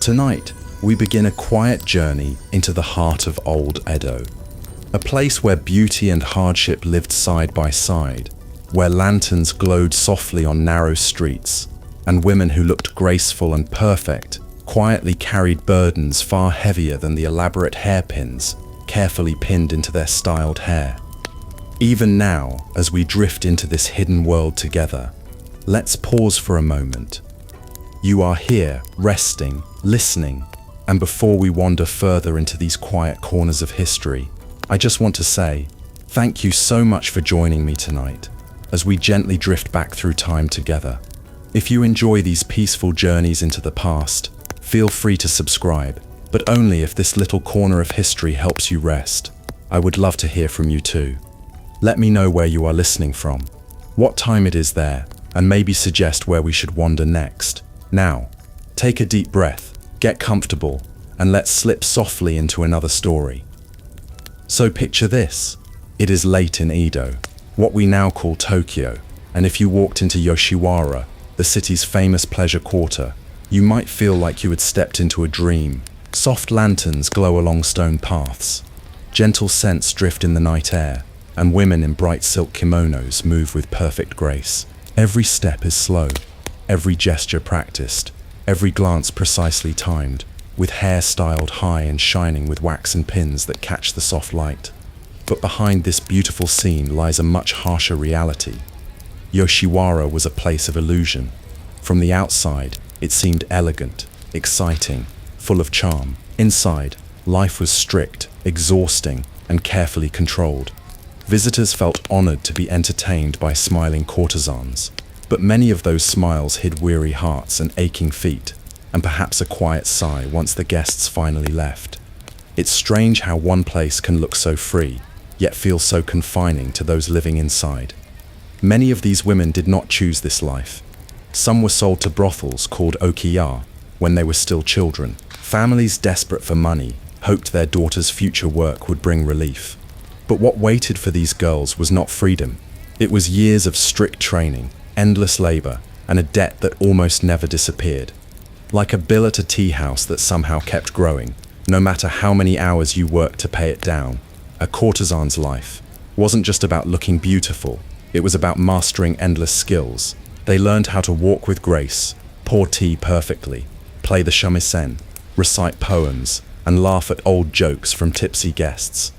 Tonight, we begin a quiet journey into the heart of old Edo, a place where beauty and hardship lived side by side, where lanterns glowed softly on narrow streets, and women who looked graceful and perfect quietly carried burdens far heavier than the elaborate hairpins carefully pinned into their styled hair. Even now, as we drift into this hidden world together, let's pause for a moment. You are here, resting, listening, and before we wander further into these quiet corners of history, I just want to say, thank you so much for joining me tonight, as we gently drift back through time together. If you enjoy these peaceful journeys into the past, feel free to subscribe, but only if this little corner of history helps you rest. I would love to hear from you too. Let me know where you are listening from, what time it is there, and maybe suggest where we should wander next. Now, take a deep breath, get comfortable, and let's slip softly into another story. So picture this. It is late in Edo, what we now call Tokyo, and if you walked into Yoshiwara, the city's famous pleasure quarter, you might feel like you had stepped into a dream. Soft lanterns glow along stone paths, gentle scents drift in the night air, and women in bright silk kimonos move with perfect grace. Every step is slow, every gesture practiced, every glance precisely timed, with hair styled high and shining with waxen pins that catch the soft light. But behind this beautiful scene lies a much harsher reality. Yoshiwara was a place of illusion. From the outside, it seemed elegant, exciting, full of charm. Inside, life was strict, exhausting, and carefully controlled. Visitors felt honored to be entertained by smiling courtesans, but many of those smiles hid weary hearts and aching feet, and perhaps a quiet sigh once the guests finally left. It's strange how one place can look so free, yet feel so confining to those living inside. Many of these women did not choose this life. Some were sold to brothels called okiya when they were still children. Families desperate for money hoped their daughters' future work would bring relief. But what waited for these girls was not freedom. It was years of strict training, endless labor, and a debt that almost never disappeared. Like a bill at a tea house that somehow kept growing, no matter how many hours you worked to pay it down. A courtesan's life wasn't just about looking beautiful, it was about mastering endless skills. They learned how to walk with grace, pour tea perfectly, play the shamisen, recite poems, and laugh at old jokes from tipsy guests,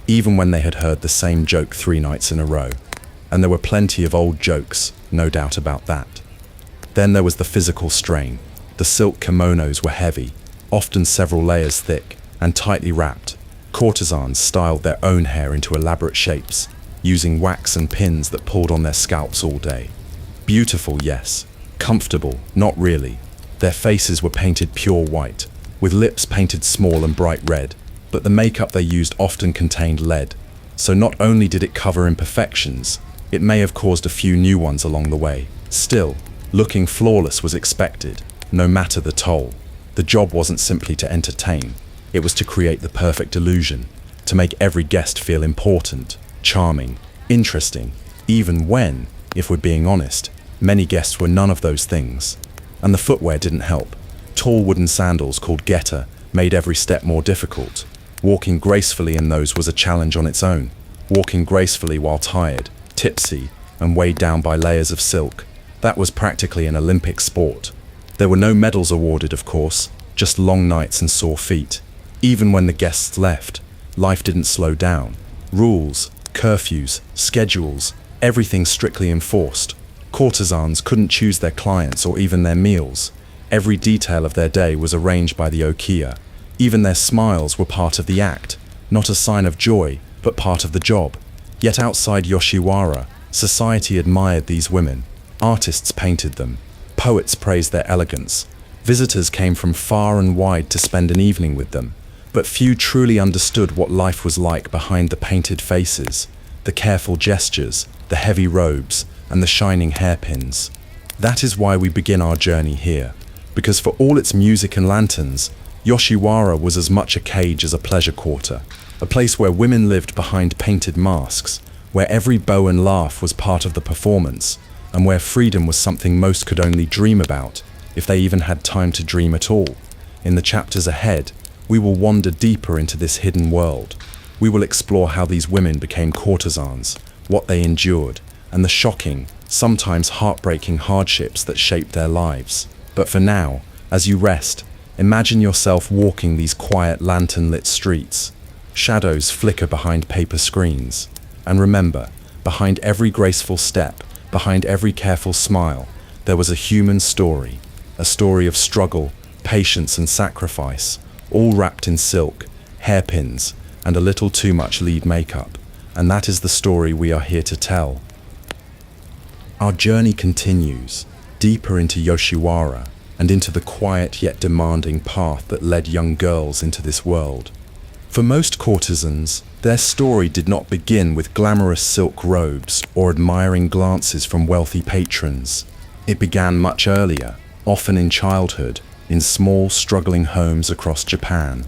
even when they had heard the same joke 3 nights in a row. And there were plenty of old jokes, no doubt about that. Then there was the physical strain. The silk kimonos were heavy, often several layers thick, and tightly wrapped. Courtesans styled their own hair into elaborate shapes, using wax and pins that pulled on their scalps all day. Beautiful, yes. Comfortable, not really. Their faces were painted pure white, with lips painted small and bright red, but the makeup they used often contained lead. So not only did it cover imperfections, it may have caused a few new ones along the way. Still, looking flawless was expected, no matter the toll. The job wasn't simply to entertain, it was to create the perfect illusion, to make every guest feel important, charming, interesting, even when, if we're being honest, many guests were none of those things. And the footwear didn't help. Tall wooden sandals called geta made every step more difficult. Walking gracefully in those was a challenge on its own. Walking gracefully while tired, tipsy, and weighed down by layers of silk, that was practically an Olympic sport. There were no medals awarded, of course, just long nights and sore feet. Even when the guests left, life didn't slow down. Rules, curfews, schedules, everything strictly enforced. Courtesans couldn't choose their clients or even their meals. Every detail of their day was arranged by the okiya. Even their smiles were part of the act, not a sign of joy, but part of the job. Yet outside Yoshiwara, society admired these women. Artists painted them. Poets praised their elegance. Visitors came from far and wide to spend an evening with them. But few truly understood what life was like behind the painted faces, the careful gestures, the heavy robes, and the shining hairpins. That is why we begin our journey here, because for all its music and lanterns, Yoshiwara was as much a cage as a pleasure quarter, a place where women lived behind painted masks, where every bow and laugh was part of the performance, and where freedom was something most could only dream about, if they even had time to dream at all. In the chapters ahead, we will wander deeper into this hidden world. We will explore how these women became courtesans, what they endured, and the shocking, sometimes heartbreaking hardships that shaped their lives. But for now, as you rest, imagine yourself walking these quiet lantern-lit streets. Shadows flicker behind paper screens. And remember, behind every graceful step, behind every careful smile, there was a human story. A story of struggle, patience and sacrifice, all wrapped in silk, hairpins, and a little too much lead makeup. And that is the story we are here to tell. Our journey continues, deeper into Yoshiwara, and into the quiet yet demanding path that led young girls into this world. For most courtesans, their story did not begin with glamorous silk robes or admiring glances from wealthy patrons. It began much earlier, often in childhood, in small, struggling homes across Japan.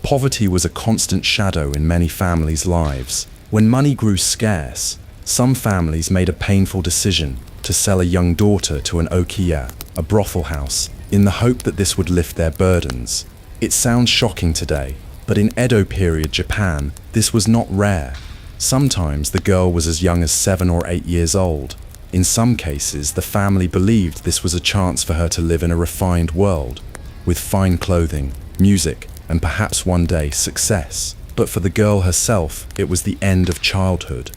Poverty was a constant shadow in many families' lives. When money grew scarce, some families made a painful decision to sell a young daughter to an okiya, a brothel house, in the hope that this would lift their burdens. It sounds shocking today, but in Edo period Japan, this was not rare. Sometimes the girl was as young as 7 or 8 years old. In some cases, the family believed this was a chance for her to live in a refined world, with fine clothing, music, and perhaps one day success. But for the girl herself, it was the end of childhood.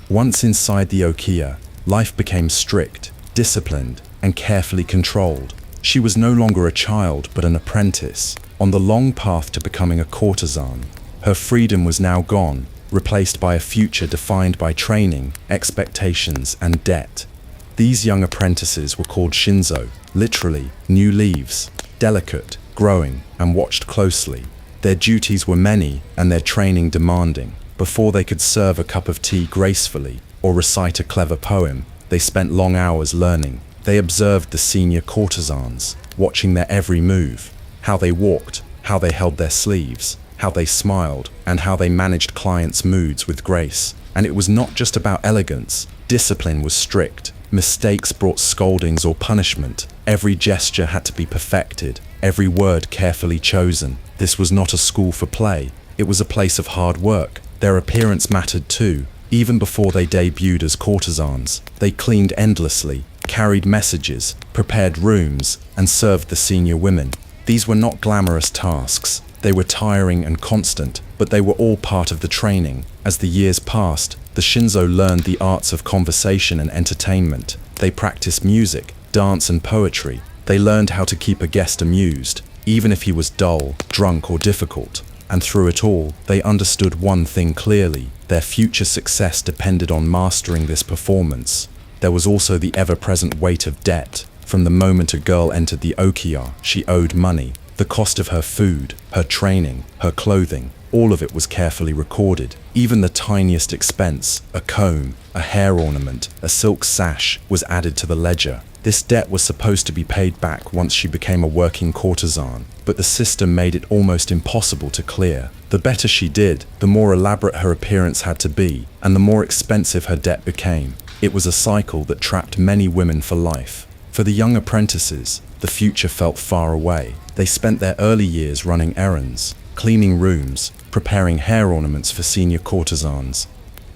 Once inside the okiya, life became strict, disciplined, and carefully controlled. She was no longer a child, but an apprentice, on the long path to becoming a courtesan. Her freedom was now gone, replaced by a future defined by training, expectations, and debt. These young apprentices were called Shinzō, literally, new leaves, delicate, growing, and watched closely. Their duties were many and their training demanding. Before they could serve a cup of tea gracefully or recite a clever poem, they spent long hours learning. They observed the senior courtesans, watching their every move, how they walked, how they held their sleeves, how they smiled, and how they managed clients' moods with grace. And it was not just about elegance. Discipline was strict. Mistakes brought scoldings or punishment. Every gesture had to be perfected, every word carefully chosen. This was not a school for play. It was a place of hard work. Their appearance mattered too. Even before they debuted as courtesans, they cleaned endlessly, carried messages, prepared rooms, and served the senior women. These were not glamorous tasks. They were tiring and constant, but they were all part of the training. As the years passed, the Shinzō learned the arts of conversation and entertainment. They practiced music, dance, and poetry. They learned how to keep a guest amused, even if he was dull, drunk, or difficult. And through it all, they understood one thing clearly: their future success depended on mastering this performance. There was also the ever-present weight of debt. From the moment a girl entered the okiya, she owed money. The cost of her food, her training, her clothing, all of it was carefully recorded. Even the tiniest expense, a comb, a hair ornament, a silk sash, was added to the ledger. This debt was supposed to be paid back once she became a working courtesan, but the system made it almost impossible to clear. The better she did, the more elaborate her appearance had to be, and the more expensive her debt became. It was a cycle that trapped many women for life. For the young apprentices, the future felt far away. They spent their early years running errands, cleaning rooms, preparing hair ornaments for senior courtesans,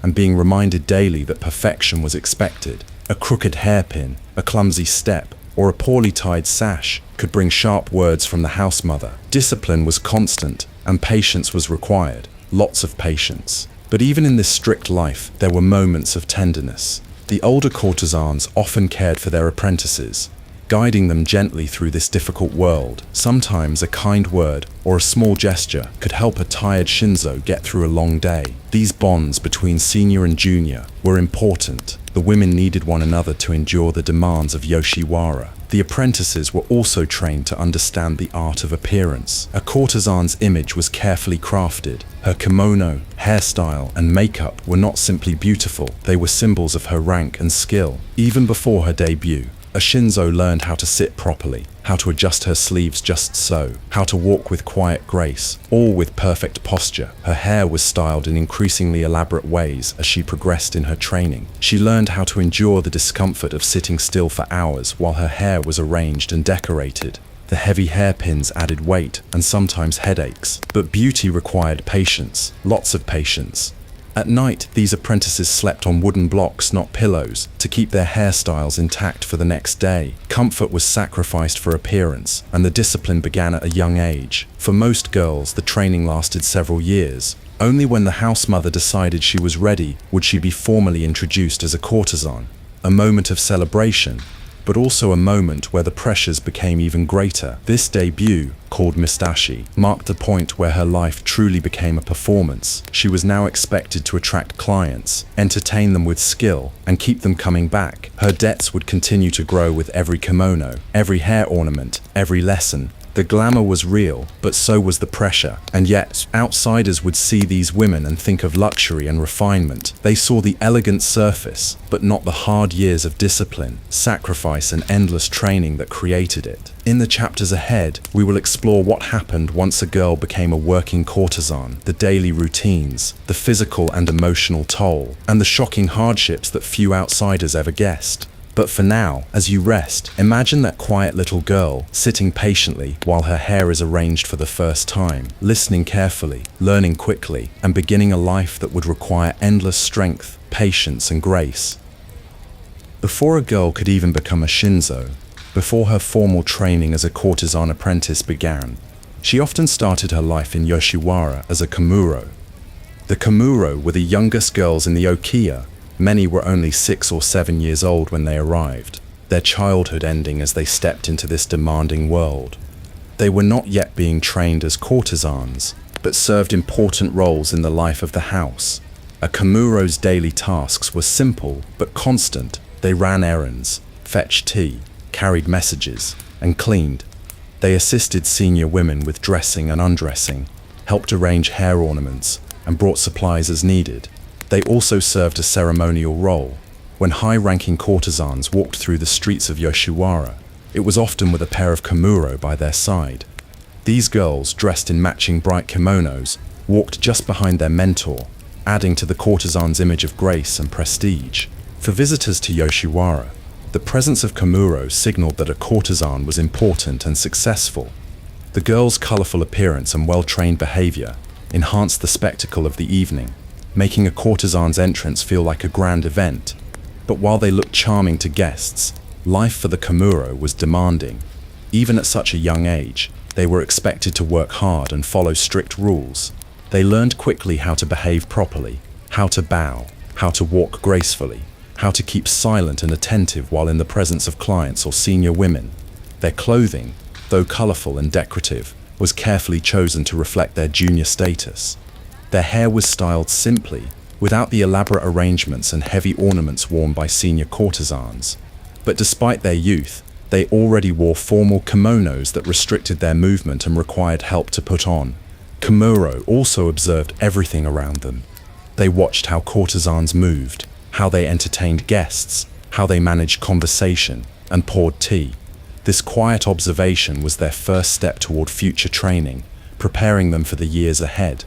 and being reminded daily that perfection was expected. A crooked hairpin, a clumsy step, or a poorly tied sash could bring sharp words from the house mother. Discipline was constant, and patience was required. Lots of patience. But even in this strict life, there were moments of tenderness. The older courtesans often cared for their apprentices, guiding them gently through this difficult world. Sometimes a kind word or a small gesture could help a tired Shinzō get through a long day. These bonds between senior and junior were important. The women needed one another to endure the demands of Yoshiwara. The apprentices were also trained to understand the art of appearance. A courtesan's image was carefully crafted. Her kimono, hairstyle, and makeup were not simply beautiful, they were symbols of her rank and skill. Even before her debut, a Shinzō learned how to sit properly, how to adjust her sleeves just so, how to walk with quiet grace, all with perfect posture. Her hair was styled in increasingly elaborate ways as she progressed in her training. She learned how to endure the discomfort of sitting still for hours while her hair was arranged and decorated. The heavy hairpins added weight and sometimes headaches, but beauty required patience, lots of patience. At night, these apprentices slept on wooden blocks, not pillows, to keep their hairstyles intact for the next day. Comfort was sacrificed for appearance, and the discipline began at a young age. For most girls, the training lasted several years. Only when the house mother decided she was ready would she be formally introduced as a courtesan. A moment of celebration, but also a moment where the pressures became even greater. This debut, called Mistashi, marked the point where her life truly became a performance. She was now expected to attract clients, entertain them with skill, and keep them coming back. Her debts would continue to grow with every kimono, every hair ornament, every lesson. The glamour was real, but so was the pressure. And yet, outsiders would see these women and think of luxury and refinement. They saw the elegant surface, but not the hard years of discipline, sacrifice, and endless training that created it. In the chapters ahead, we will explore what happened once a girl became a working courtesan, the daily routines, the physical and emotional toll, and the shocking hardships that few outsiders ever guessed. But for now, as you rest, imagine that quiet little girl sitting patiently while her hair is arranged for the first time, listening carefully, learning quickly, and beginning a life that would require endless strength, patience, and grace. Before a girl could even become a Shinzō, before her formal training as a courtesan apprentice began, she often started her life in Yoshiwara as a Kamuro. The Kamuro were the youngest girls in the Okiya. Many were only 6 or 7 years old when they arrived, their childhood ending as they stepped into this demanding world. They were not yet being trained as courtesans, but served important roles in the life of the house. A Kamuro's daily tasks were simple but constant. They ran errands, fetched tea, carried messages, and cleaned. They assisted senior women with dressing and undressing, helped arrange hair ornaments, and brought supplies as needed. They also served a ceremonial role. When high-ranking courtesans walked through the streets of Yoshiwara, it was often with a pair of Kamuro by their side. These girls, dressed in matching bright kimonos, walked just behind their mentor, adding to the courtesan's image of grace and prestige. For visitors to Yoshiwara, the presence of Kamuro signaled that a courtesan was important and successful. The girls' colorful appearance and well-trained behavior enhanced the spectacle of the evening, making a courtesan's entrance feel like a grand event. But while they looked charming to guests, life for the Kamuro was demanding. Even at such a young age, they were expected to work hard and follow strict rules. They learned quickly how to behave properly, how to bow, how to walk gracefully, how to keep silent and attentive while in the presence of clients or senior women. Their clothing, though colorful and decorative, was carefully chosen to reflect their junior status. Their hair was styled simply, without the elaborate arrangements and heavy ornaments worn by senior courtesans. But despite their youth, they already wore formal kimonos that restricted their movement and required help to put on. Kamuro also observed everything around them. They watched how courtesans moved, how they entertained guests, how they managed conversation, and poured tea. This quiet observation was their first step toward future training, preparing them for the years ahead.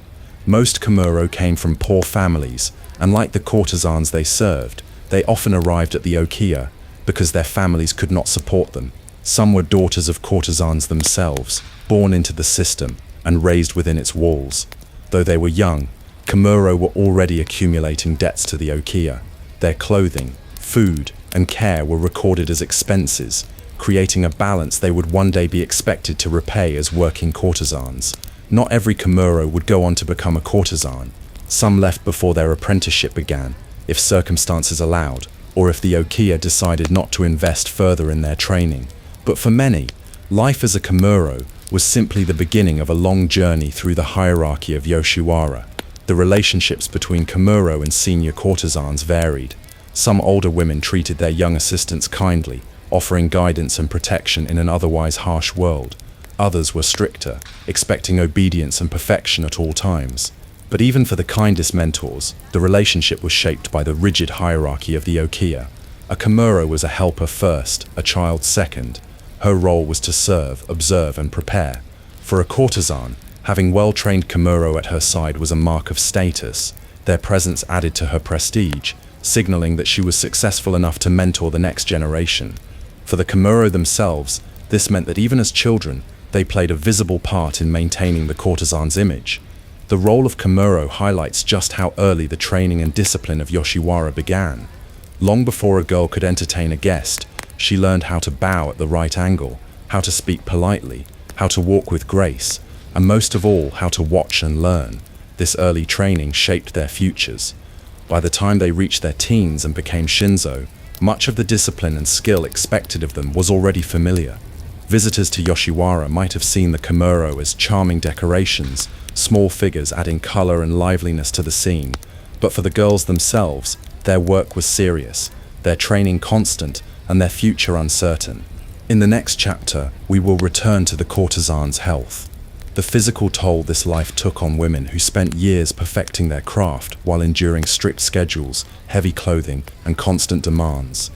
Most Kamuro came from poor families, and like the courtesans they served, they often arrived at the Okiya because their families could not support them. Some were daughters of courtesans themselves, born into the system and raised within its walls. Though they were young, Kamuro were already accumulating debts to the Okiya. Their clothing, food, and care were recorded as expenses, creating a balance they would one day be expected to repay as working courtesans. Not every Kamuro would go on to become a courtesan. Some left before their apprenticeship began, if circumstances allowed, or if the Okiya decided not to invest further in their training. But for many, life as a Kamuro was simply the beginning of a long journey through the hierarchy of Yoshiwara. The relationships between Kamuro and senior courtesans varied. Some older women treated their young assistants kindly, offering guidance and protection in an otherwise harsh world. Others were stricter, expecting obedience and perfection at all times. But even for the kindest mentors, the relationship was shaped by the rigid hierarchy of the Okiya. A Kamuro was a helper first, a child second. Her role was to serve, observe, and prepare. For a courtesan, having well-trained Kamuro at her side was a mark of status. Their presence added to her prestige, signaling that she was successful enough to mentor the next generation. For the Kamuro themselves, This meant that even as children, they played a visible part in maintaining the courtesan's image. The role of Kamuro highlights just how early the training and discipline of Yoshiwara began. Long before a girl could entertain a guest, she learned how to bow at the right angle, how to speak politely, how to walk with grace, and most of all, how to watch and learn. This early training shaped their futures. By the time they reached their teens and became Shinzō, much of the discipline and skill expected of them was already familiar. Visitors to Yoshiwara might have seen the Kamuro as charming decorations, small figures adding color and liveliness to the scene. But for the girls themselves, their work was serious, their training constant, and their future uncertain. In the next chapter, we will return to the courtesan's health, the physical toll this life took on women who spent years perfecting their craft while enduring strict schedules, heavy clothing, and constant demands.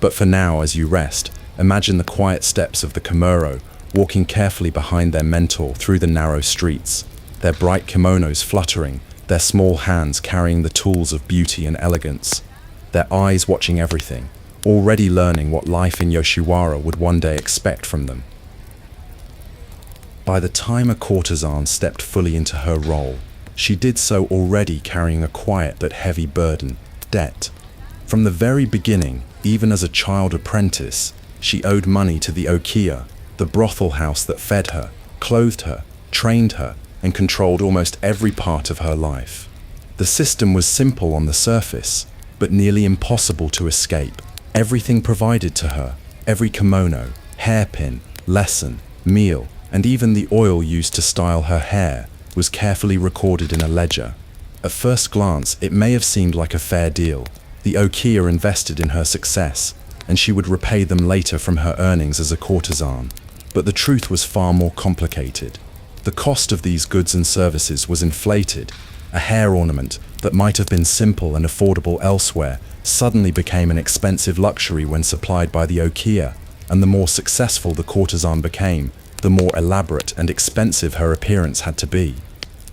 But for now, as you rest, imagine the quiet steps of the Kamuro, walking carefully behind their mentor through the narrow streets, their bright kimonos fluttering, their small hands carrying the tools of beauty and elegance, their eyes watching everything, already learning what life in Yoshiwara would one day expect from them. By the time a courtesan stepped fully into her role, she did so already carrying a quiet but heavy burden, debt. From the very beginning, even as a child apprentice, she owed money to the okiya, the brothel house that fed her, clothed her, trained her, and controlled almost every part of her life. The system was simple on the surface, but nearly impossible to escape. Everything provided to her, every kimono, hairpin, lesson, meal, and even the oil used to style her hair, was carefully recorded in a ledger. At first glance, it may have seemed like a fair deal. The okiya invested in her success, and she would repay them later from her earnings as a courtesan. But the truth was far more complicated. The cost of these goods and services was inflated. A hair ornament that might have been simple and affordable elsewhere suddenly became an expensive luxury when supplied by the okiya, and the more successful the courtesan became, the more elaborate and expensive her appearance had to be.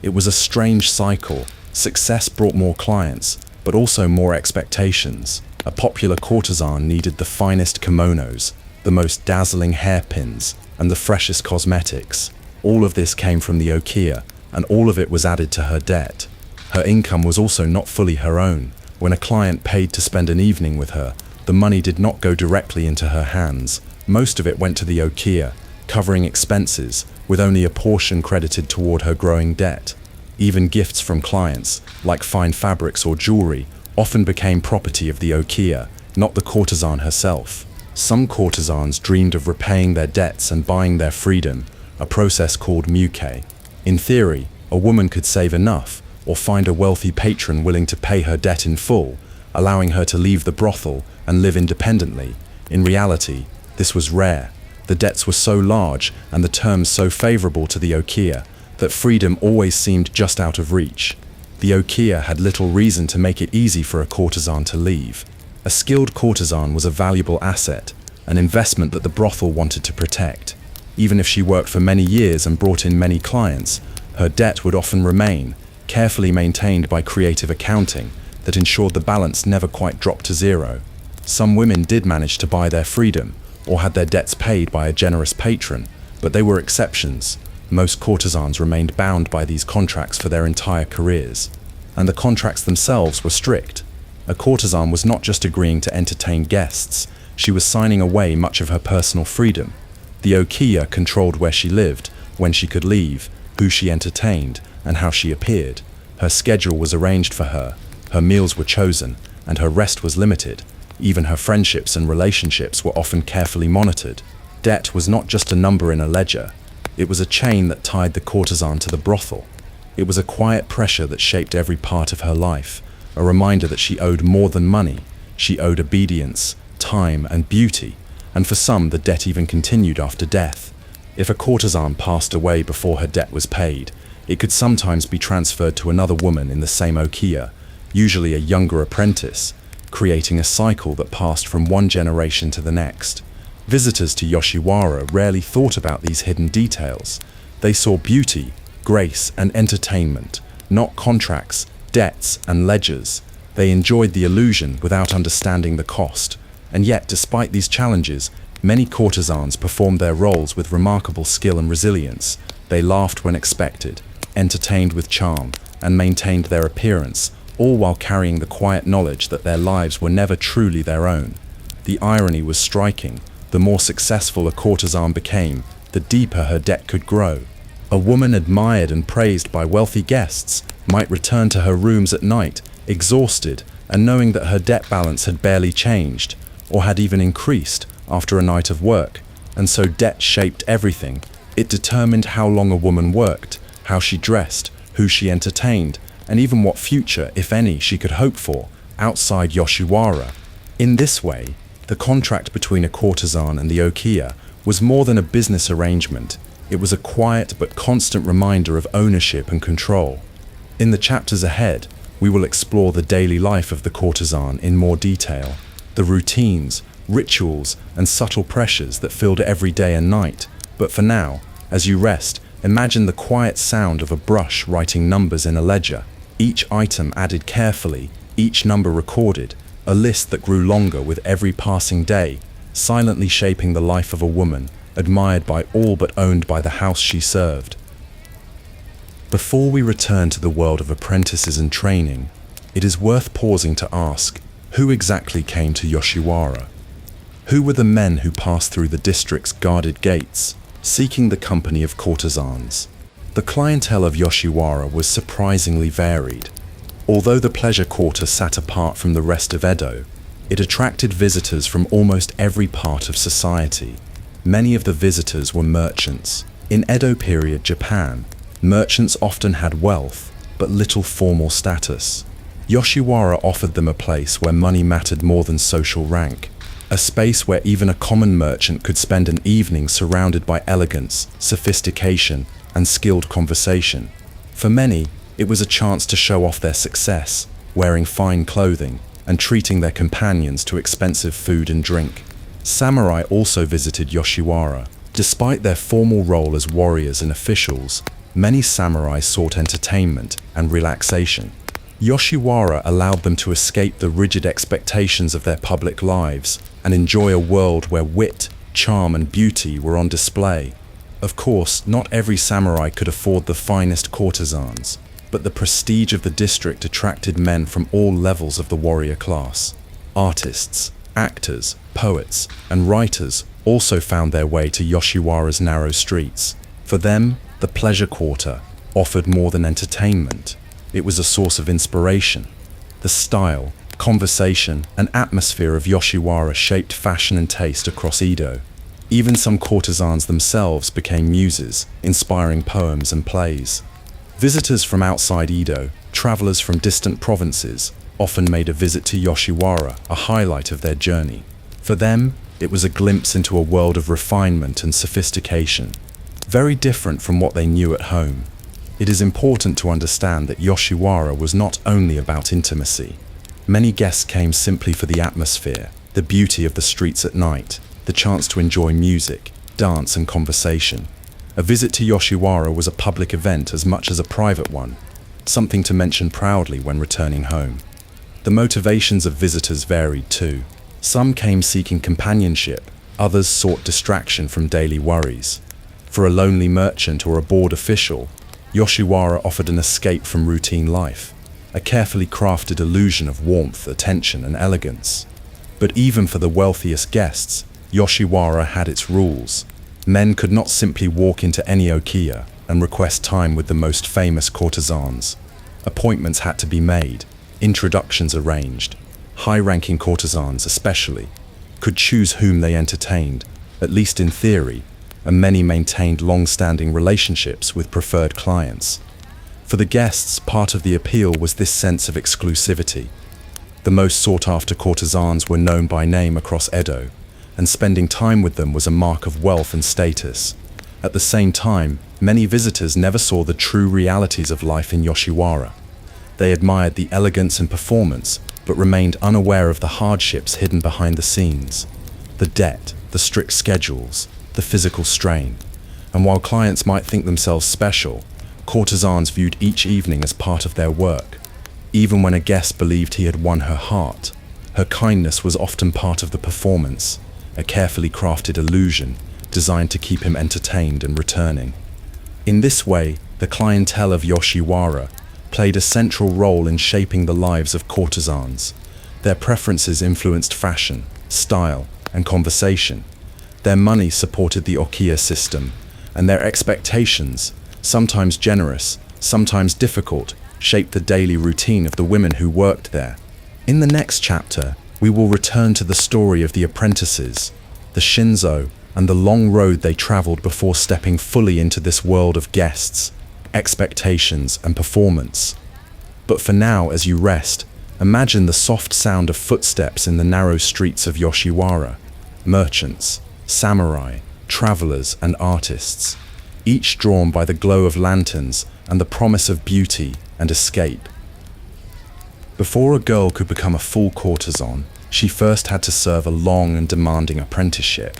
It was a strange cycle. Success brought more clients, but also more expectations. A popular courtesan needed the finest kimonos, the most dazzling hairpins, and the freshest cosmetics. All of this came from the okiya, and all of it was added to her debt. Her income was also not fully her own. When a client paid to spend an evening with her, the money did not go directly into her hands. Most of it went to the okiya, covering expenses, with only a portion credited toward her growing debt. Even gifts from clients, like fine fabrics or jewelry, often became property of the okiya, not the courtesan herself. Some courtesans dreamed of repaying their debts and buying their freedom, a process called muke. In theory, a woman could save enough, or find a wealthy patron willing to pay her debt in full, allowing her to leave the brothel and live independently. In reality, this was rare. The debts were so large and the terms so favorable to the okiya that freedom always seemed just out of reach. The okiya had little reason to make it easy for a courtesan to leave. A skilled courtesan was a valuable asset, an investment that the brothel wanted to protect. Even if she worked for many years and brought in many clients, her debt would often remain, carefully maintained by creative accounting that ensured the balance never quite dropped to zero. Some women did manage to buy their freedom, or had their debts paid by a generous patron, but they were exceptions. Most courtesans remained bound by these contracts for their entire careers, and the contracts themselves were strict. A courtesan was not just agreeing to entertain guests, she was signing away much of her personal freedom. The okiya controlled where she lived, when she could leave, who she entertained, and how she appeared. Her schedule was arranged for her, her meals were chosen, and her rest was limited. Even her friendships and relationships were often carefully monitored. Debt was not just a number in a ledger. It was a chain that tied the courtesan to the brothel. It was a quiet pressure that shaped every part of her life, a reminder that she owed more than money. She owed obedience, time, and beauty, and for some the debt even continued after death. If a courtesan passed away before her debt was paid, it could sometimes be transferred to another woman in the same okiya, usually a younger apprentice, creating a cycle that passed from one generation to the next. Visitors to Yoshiwara rarely thought about these hidden details. They saw beauty, grace, and entertainment, not contracts, debts, and ledgers. They enjoyed the illusion without understanding the cost. And yet, despite these challenges, Many courtesans performed their roles with remarkable skill and resilience. They laughed when expected, entertained with charm, and maintained their appearance, all while carrying the quiet knowledge that their lives were never truly their own. The irony was striking. The more successful a courtesan became, the deeper her debt could grow. A woman admired and praised by wealthy guests might return to her rooms at night, exhausted, and knowing that her debt balance had barely changed, or had even increased after a night of work. And so debt shaped everything. It determined how long a woman worked, how she dressed, who she entertained, and even what future, if any, she could hope for outside Yoshiwara. In this way, the contract between a courtesan and the okiya was more than a business arrangement. It was a quiet but constant reminder of ownership and control. In the chapters ahead, we will explore the daily life of the courtesan in more detail, the routines, rituals, and subtle pressures that filled every day and night. But for now, as you rest, imagine the quiet sound of a brush writing numbers in a ledger, each item added carefully, each number recorded, a list that grew longer with every passing day, silently shaping the life of a woman, admired by all but owned by the house she served. Before we return to the world of apprentices and training, it is worth pausing to ask, who exactly came to Yoshiwara? Who were the men who passed through the district's guarded gates, seeking the company of courtesans? The clientele of Yoshiwara was surprisingly varied. Although the pleasure quarter sat apart from the rest of Edo, it attracted visitors from almost every part of society. Many of the visitors were merchants. In Edo period Japan, merchants often had wealth, but little formal status. Yoshiwara offered them a place where money mattered more than social rank, a space where even a common merchant could spend an evening surrounded by elegance, sophistication, and skilled conversation. For many, it was a chance to show off their success, wearing fine clothing, and treating their companions to expensive food and drink. Samurai also visited Yoshiwara. Despite their formal role as warriors and officials, many samurai sought entertainment and relaxation. Yoshiwara allowed them to escape the rigid expectations of their public lives and enjoy a world where wit, charm, and beauty were on display. Of course, not every samurai could afford the finest courtesans, but the prestige of the district attracted men from all levels of the warrior class. Artists, actors, poets, and writers also found their way to Yoshiwara's narrow streets. For them, the pleasure quarter offered more than entertainment. It was a source of inspiration. The style, conversation, and atmosphere of Yoshiwara shaped fashion and taste across Edo. Even some courtesans themselves became muses, inspiring poems and plays. Visitors from outside Edo, travelers from distant provinces, often made a visit to Yoshiwara a highlight of their journey. For them, it was a glimpse into a world of refinement and sophistication, very different from what they knew at home. It is important to understand that Yoshiwara was not only about intimacy. Many guests came simply for the atmosphere, the beauty of the streets at night, the chance to enjoy music, dance, and conversation. A visit to Yoshiwara was a public event as much as a private one, something to mention proudly when returning home. The motivations of visitors varied too. Some came seeking companionship, others sought distraction from daily worries. For a lonely merchant or a bored official, Yoshiwara offered an escape from routine life, a carefully crafted illusion of warmth, attention, and elegance. But even for the wealthiest guests, Yoshiwara had its rules. Men could not simply walk into any okiya and request time with the most famous courtesans. Appointments had to be made, introductions arranged. High-ranking courtesans especially could choose whom they entertained, at least in theory, and many maintained long-standing relationships with preferred clients. For the guests, part of the appeal was this sense of exclusivity. The most sought-after courtesans were known by name across Edo, and spending time with them was a mark of wealth and status. At the same time, many visitors never saw the true realities of life in Yoshiwara. They admired the elegance and performance, but remained unaware of the hardships hidden behind the scenes. The debt, the strict schedules, the physical strain. And while clients might think themselves special, courtesans viewed each evening as part of their work. Even when a guest believed he had won her heart, her kindness was often part of the performance. a carefully crafted illusion designed to keep him entertained and returning. In this way, the clientele of Yoshiwara played a central role in shaping the lives of courtesans. Their preferences influenced fashion, style, and conversation. Their money supported the okiya system, and their expectations, sometimes generous, sometimes difficult, shaped the daily routine of the women who worked there. In the next chapter, we will return to the story of the apprentices, the Shinzō, and the long road they traveled before stepping fully into this world of guests, expectations, and performance. But for now, as you rest, imagine the soft sound of footsteps in the narrow streets of Yoshiwara. Merchants, samurai, travelers, and artists, each drawn by the glow of lanterns and the promise of beauty and escape. Before a girl could become a full courtesan, she first had to serve a long and demanding apprenticeship.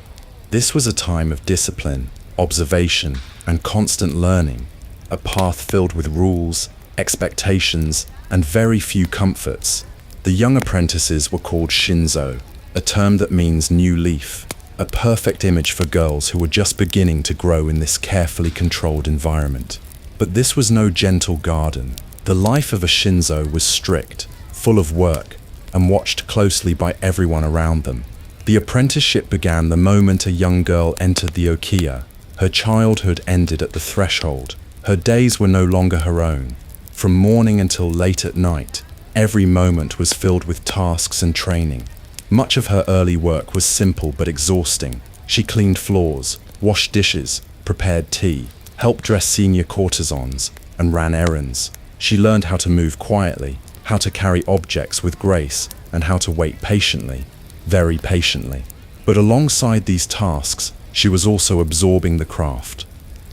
This was a time of discipline, observation, and constant learning, a path filled with rules, expectations, and very few comforts. The young apprentices were called Shinzō, a term that means new leaf, a perfect image for girls who were just beginning to grow in this carefully controlled environment. But this was no gentle garden. The life of a Shinzō was strict, full of work, and watched closely by everyone around them. The apprenticeship began the moment a young girl entered the okiya. Her childhood ended at the threshold. Her days were no longer her own. From morning until late at night, every moment was filled with tasks and training. Much of her early work was simple but exhausting. She cleaned floors, washed dishes, prepared tea, helped dress senior courtesans, and ran errands. She learned how to move quietly, how to carry objects with grace, and how to wait patiently, very patiently. But alongside these tasks, she was also absorbing the craft.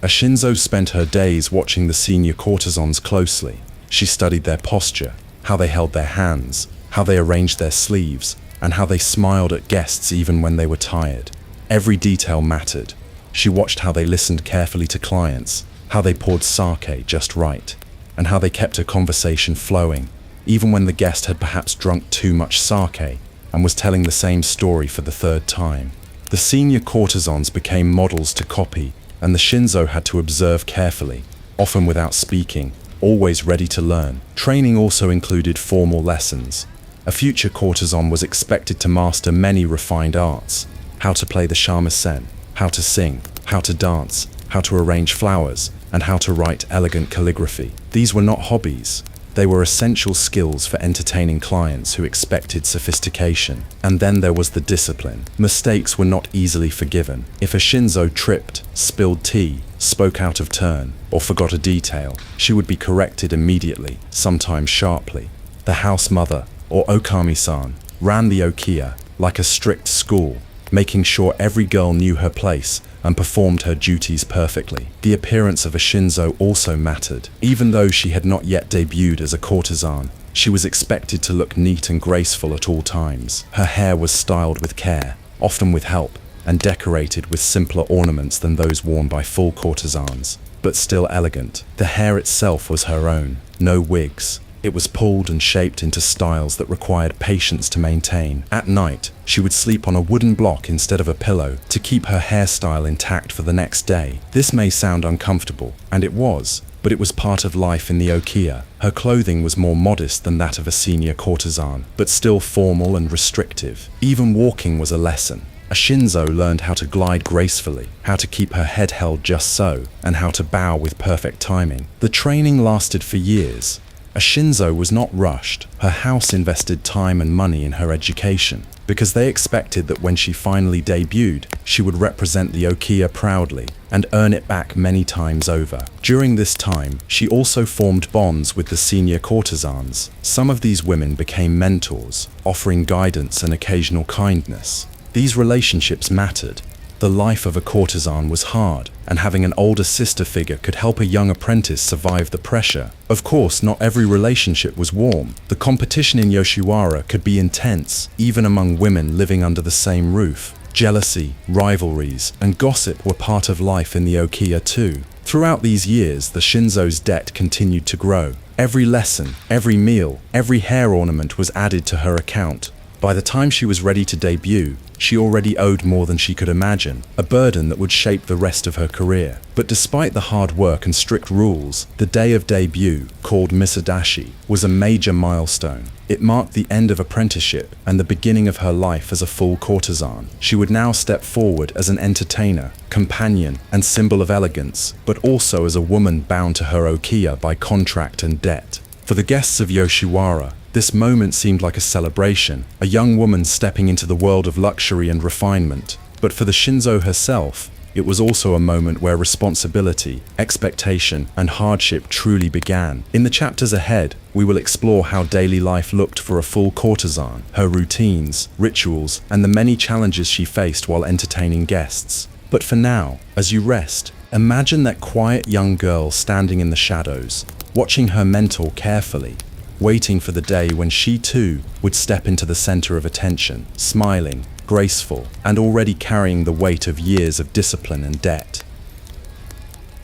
A Shinzō spent her days watching the senior courtesans closely. She studied their posture, how they held their hands, how they arranged their sleeves, and how they smiled at guests even when they were tired. Every detail mattered. She watched how they listened carefully to clients, how they poured sake just right, and how they kept a conversation flowing, even when the guest had perhaps drunk too much sake and was telling the same story for the third time. The senior courtesans became models to copy, and the Shinzō had to observe carefully, often without speaking, always ready to learn. Training also included formal lessons. A future courtesan was expected to master many refined arts: how to play the shamisen, how to sing, how to dance, how to arrange flowers, and how to write elegant calligraphy. These were not hobbies. They were essential skills for entertaining clients who expected sophistication. And then there was the discipline. Mistakes were not easily forgiven. If a Shinzō tripped, spilled tea, spoke out of turn, or forgot a detail, she would be corrected immediately, sometimes sharply. The house mother, or okami-san, ran the okiya like a strict school, making sure every girl knew her place and performed her duties perfectly. The appearance of a Shinzō also mattered. Even though she had not yet debuted as a courtesan, she was expected to look neat and graceful at all times. Her hair was styled with care, often with help, and decorated with simpler ornaments than those worn by full courtesans, but still elegant. The hair itself was her own, no wigs. It was pulled and shaped into styles that required patience to maintain. At night, she would sleep on a wooden block instead of a pillow to keep her hairstyle intact for the next day. This may sound uncomfortable, and it was, but it was part of life in the okiya. Her clothing was more modest than that of a senior courtesan, but still formal and restrictive. Even walking was a lesson. A Shinzō learned how to glide gracefully, how to keep her head held just so, and how to bow with perfect timing. The training lasted for years. A Shinzō was not rushed. Her house invested time and money in her education, because they expected that when she finally debuted, she would represent the okiya proudly and earn it back many times over. During this time, she also formed bonds with the senior courtesans. Some of these women became mentors, offering guidance and occasional kindness. These relationships mattered. The life of a courtesan was hard, and having an older sister figure could help a young apprentice survive the pressure. Of course, not every relationship was warm. The competition in Yoshiwara could be intense, even among women living under the same roof. Jealousy, rivalries, and gossip were part of life in the okiya too. Throughout these years, the Shinzō's debt continued to grow. Every lesson, every meal, every hair ornament was added to her account. By the time she was ready to debut, she already owed more than she could imagine, a burden that would shape the rest of her career. But despite the hard work and strict rules, the day of debut, called Misadashi, was a major milestone. It marked the end of apprenticeship and the beginning of her life as a full courtesan. She would now step forward as an entertainer, companion, and symbol of elegance, but also as a woman bound to her okiya by contract and debt. For the guests of Yoshiwara, this moment seemed like a celebration, a young woman stepping into the world of luxury and refinement. But for the Shinzō herself, it was also a moment where responsibility, expectation, and hardship truly began. In the chapters ahead, we will explore how daily life looked for a full courtesan, her routines, rituals, and the many challenges she faced while entertaining guests. But for now, as you rest, imagine that quiet young girl standing in the shadows, watching her mentor carefully, waiting for the day when she too would step into the center of attention, smiling, graceful, and already carrying the weight of years of discipline and debt.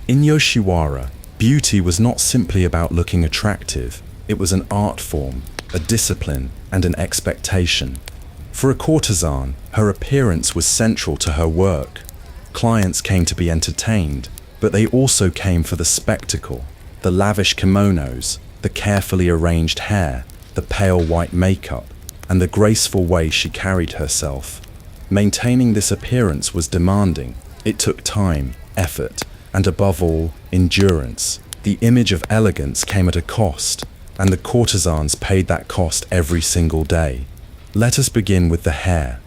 In Yoshiwara, beauty was not simply about looking attractive, it was an art form, a discipline, and an expectation. For a courtesan, her appearance was central to her work. Clients came to be entertained, but they also came for the spectacle, the lavish kimonos, the carefully arranged hair, the pale white makeup, and the graceful way she carried herself. Maintaining this appearance was demanding. It took time, effort, and above all, endurance. The image of elegance came at a cost, and the courtesans paid that cost every single day. Let us begin with the hair.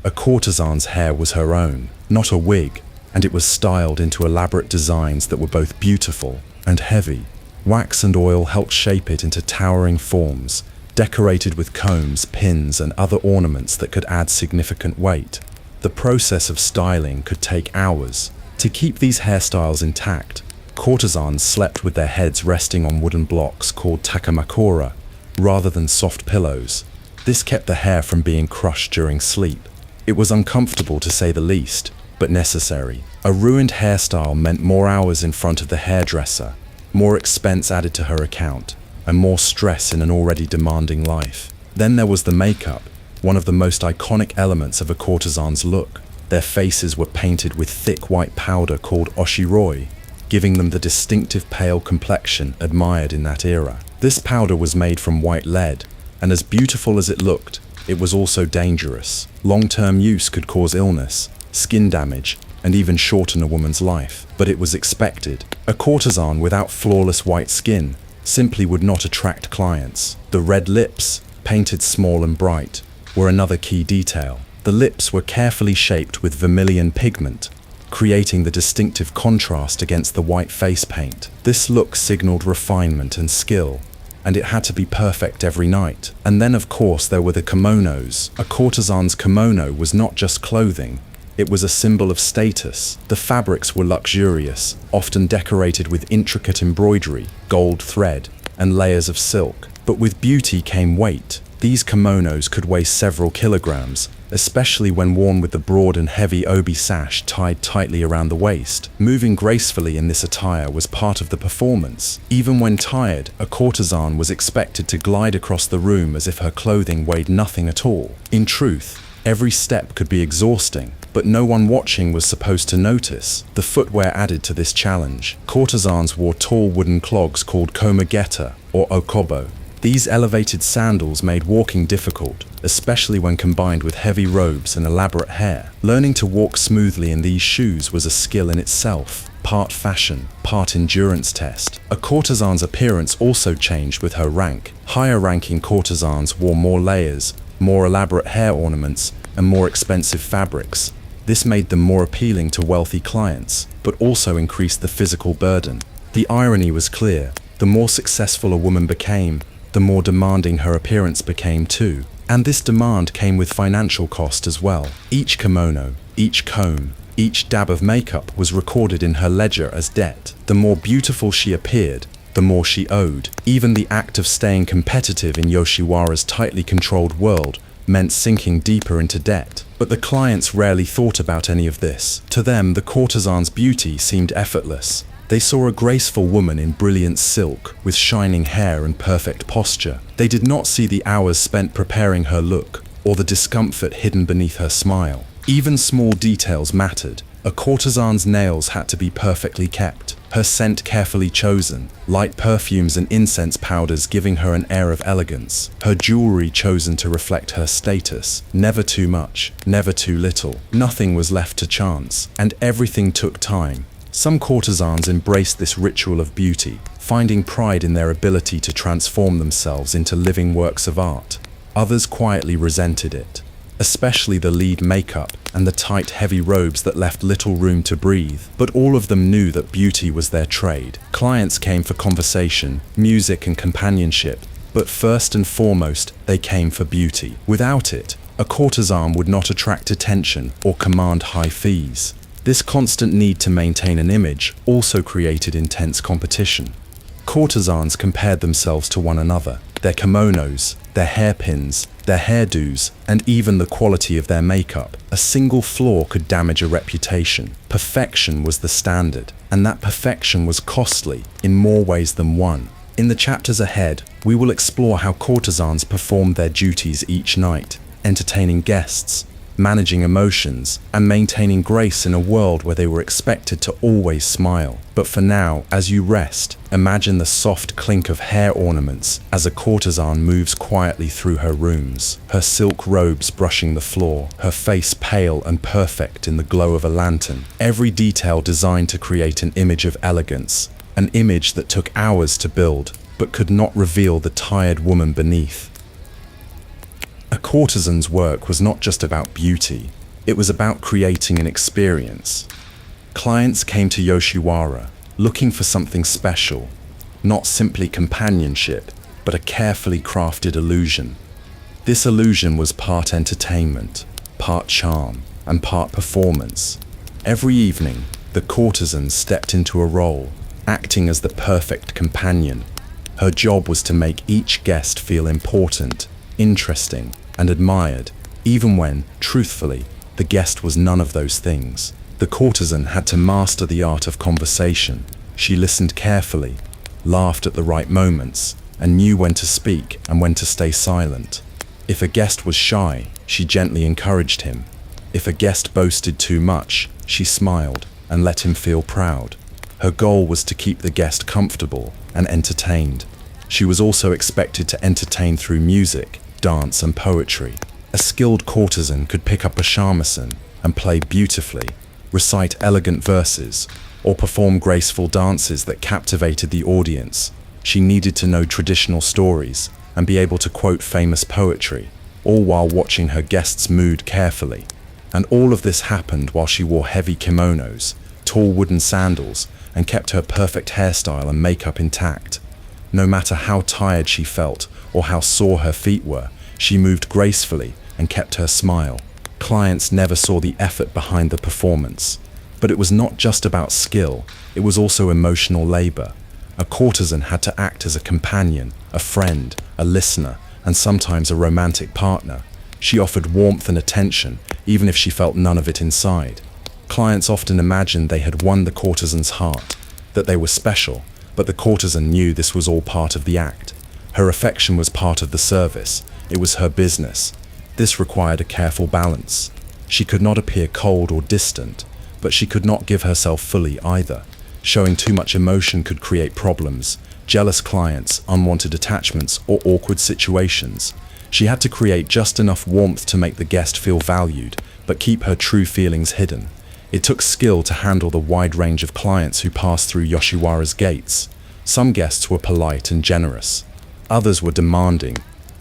A courtesan's hair was her own, not a wig, and it was styled into elaborate designs that were both beautiful and heavy. Wax and oil helped shape it into towering forms, decorated with combs, pins, and other ornaments that could add significant weight. The process of styling could take hours. To keep these hairstyles intact, courtesans slept with their heads resting on wooden blocks called takamakura, rather than soft pillows. This kept the hair from being crushed during sleep. It was uncomfortable to say the least, but necessary. A ruined hairstyle meant more hours in front of the hairdresser, more expense added to her account, and more stress in an already demanding life. Then there was the makeup, one of the most iconic elements of a courtesan's look. Their faces were painted with thick white powder called oshiroi, giving them the distinctive pale complexion admired in that era. This powder was made from white lead, and as beautiful as it looked, it was also dangerous. Long-term use could cause illness, skin damage, and even shorten a woman's life. But it was expected. A courtesan without flawless white skin simply would not attract clients. The red lips, painted small and bright, were another key detail. The lips were carefully shaped with vermilion pigment, creating the distinctive contrast against the white face paint. This look signaled refinement and skill, and it had to be perfect every night. And then of course there were the kimonos. A courtesan's kimono was not just clothing, it was a symbol of status. The fabrics were luxurious, often decorated with intricate embroidery, gold thread, and layers of silk. But with beauty came weight. These kimonos could weigh several kilograms, especially when worn with the broad and heavy obi sash tied tightly around the waist. Moving gracefully in this attire was part of the performance. Even when tired, a courtesan was expected to glide across the room as if her clothing weighed nothing at all. In truth, every step could be exhausting, but no one watching was supposed to notice. The footwear added to this challenge. Courtesans wore tall wooden clogs called komageta or okobo. These elevated sandals made walking difficult, especially when combined with heavy robes and elaborate hair. Learning to walk smoothly in these shoes was a skill in itself, part fashion, part endurance test. A courtesan's appearance also changed with her rank. Higher-ranking courtesans wore more layers, more elaborate hair ornaments, and more expensive fabrics. This made them more appealing to wealthy clients, but also increased the physical burden. The irony was clear. The more successful a woman became, the more demanding her appearance became too. And this demand came with financial cost as well. Each kimono, each comb, each dab of makeup was recorded in her ledger as debt. The more beautiful she appeared, the more she owed. Even the act of staying competitive in Yoshiwara's tightly controlled world meant sinking deeper into debt. But the clients rarely thought about any of this. To them, the courtesan's beauty seemed effortless. They saw a graceful woman in brilliant silk, with shining hair and perfect posture. They did not see the hours spent preparing her look, or the discomfort hidden beneath her smile. Even small details mattered. A courtesan's nails had to be perfectly kept, her scent carefully chosen, light perfumes and incense powders giving her an air of elegance, her jewelry chosen to reflect her status. Never too much, never too little. Nothing was left to chance, and everything took time. Some courtesans embraced this ritual of beauty, finding pride in their ability to transform themselves into living works of art. Others quietly resented it, especially the lead makeup and the tight, heavy robes that left little room to breathe. But all of them knew that beauty was their trade. Clients came for conversation, music and companionship, but first and foremost, they came for beauty. Without it, a courtesan would not attract attention or command high fees. This constant need to maintain an image also created intense competition. Courtesans compared themselves to one another, their kimonos, their hairpins, their hairdos, and even the quality of their makeup. A single flaw could damage a reputation. Perfection was the standard, and that perfection was costly in more ways than one. In the chapters ahead, we will explore how courtesans performed their duties each night, entertaining guests, managing emotions, and maintaining grace in a world where they were expected to always smile. But for now, as you rest, imagine the soft clink of hair ornaments as a courtesan moves quietly through her rooms, her silk robes brushing the floor, her face pale and perfect in the glow of a lantern. Every detail designed to create an image of elegance, an image that took hours to build, but could not reveal the tired woman beneath. A courtesan's work was not just about beauty, it was about creating an experience. Clients came to Yoshiwara looking for something special, not simply companionship, but a carefully crafted illusion. This illusion was part entertainment, part charm, and part performance. Every evening, the courtesan stepped into a role, acting as the perfect companion. Her job was to make each guest feel important, interesting, and admired, even when, truthfully, the guest was none of those things. The courtesan had to master the art of conversation. She listened carefully, laughed at the right moments, and knew when to speak and when to stay silent. If a guest was shy, she gently encouraged him. If a guest boasted too much, she smiled and let him feel proud. Her goal was to keep the guest comfortable and entertained. She was also expected to entertain through music, dance, and poetry. A skilled courtesan could pick up a shamisen and play beautifully, recite elegant verses, or perform graceful dances that captivated the audience. She needed to know traditional stories and be able to quote famous poetry, all while watching her guest's mood carefully. And all of this happened while she wore heavy kimonos, tall wooden sandals, and kept her perfect hairstyle and makeup intact. No matter how tired she felt or how sore her feet were, she moved gracefully and kept her smile. Clients never saw the effort behind the performance. But it was not just about skill, it was also emotional labor. A courtesan had to act as a companion, a friend, a listener, and sometimes a romantic partner. She offered warmth and attention, even if she felt none of it inside. Clients often imagined they had won the courtesan's heart, that they were special, but the courtesan knew this was all part of the act. Her affection was part of the service. It was her business. This required a careful balance. She could not appear cold or distant, but she could not give herself fully either. Showing too much emotion could create problems, jealous clients, unwanted attachments, or awkward situations. She had to create just enough warmth to make the guest feel valued, but keep her true feelings hidden. It took skill to handle the wide range of clients who passed through Yoshiwara's gates. Some guests were polite and generous. Others were demanding,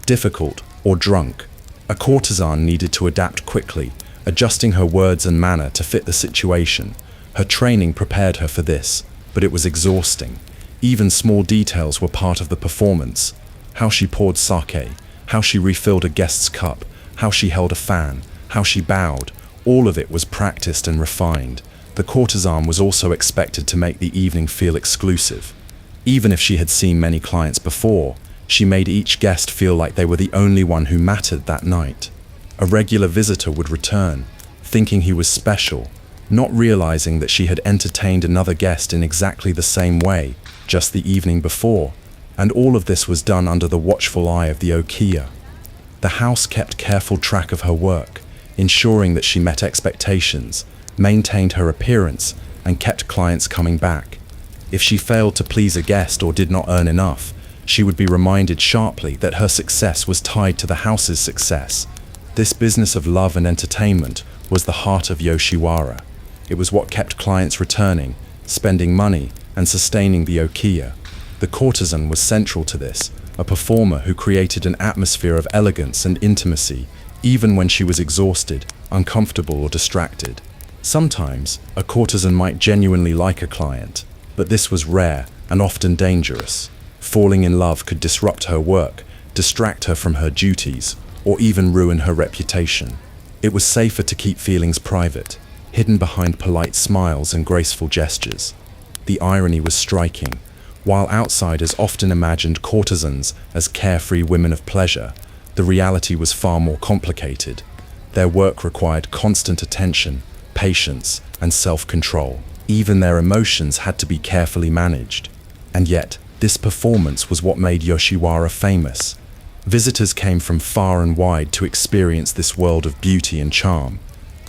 difficult, or drunk. A courtesan needed to adapt quickly, adjusting her words and manner to fit the situation. Her training prepared her for this, but it was exhausting. Even small details were part of the performance. How she poured sake, how she refilled a guest's cup, how she held a fan, how she bowed. All of it was practiced and refined. The courtesan was also expected to make the evening feel exclusive. Even if she had seen many clients before, she made each guest feel like they were the only one who mattered that night. A regular visitor would return, thinking he was special, not realizing that she had entertained another guest in exactly the same way, just the evening before. And all of this was done under the watchful eye of the Okiya. The house kept careful track of her work, ensuring that she met expectations, maintained her appearance, and kept clients coming back. If she failed to please a guest or did not earn enough, she would be reminded sharply that her success was tied to the house's success. This business of love and entertainment was the heart of Yoshiwara. It was what kept clients returning, spending money, and sustaining the okiya. The courtesan was central to this, a performer who created an atmosphere of elegance and intimacy, even when she was exhausted, uncomfortable, or distracted. Sometimes, a courtesan might genuinely like a client, but this was rare and often dangerous. Falling in love could disrupt her work, distract her from her duties, or even ruin her reputation. It was safer to keep feelings private, hidden behind polite smiles and graceful gestures. The irony was striking. While outsiders often imagined courtesans as carefree women of pleasure, the reality was far more complicated. Their work required constant attention, patience, and self-control. Even their emotions had to be carefully managed. And yet, this performance was what made Yoshiwara famous. Visitors came from far and wide to experience this world of beauty and charm,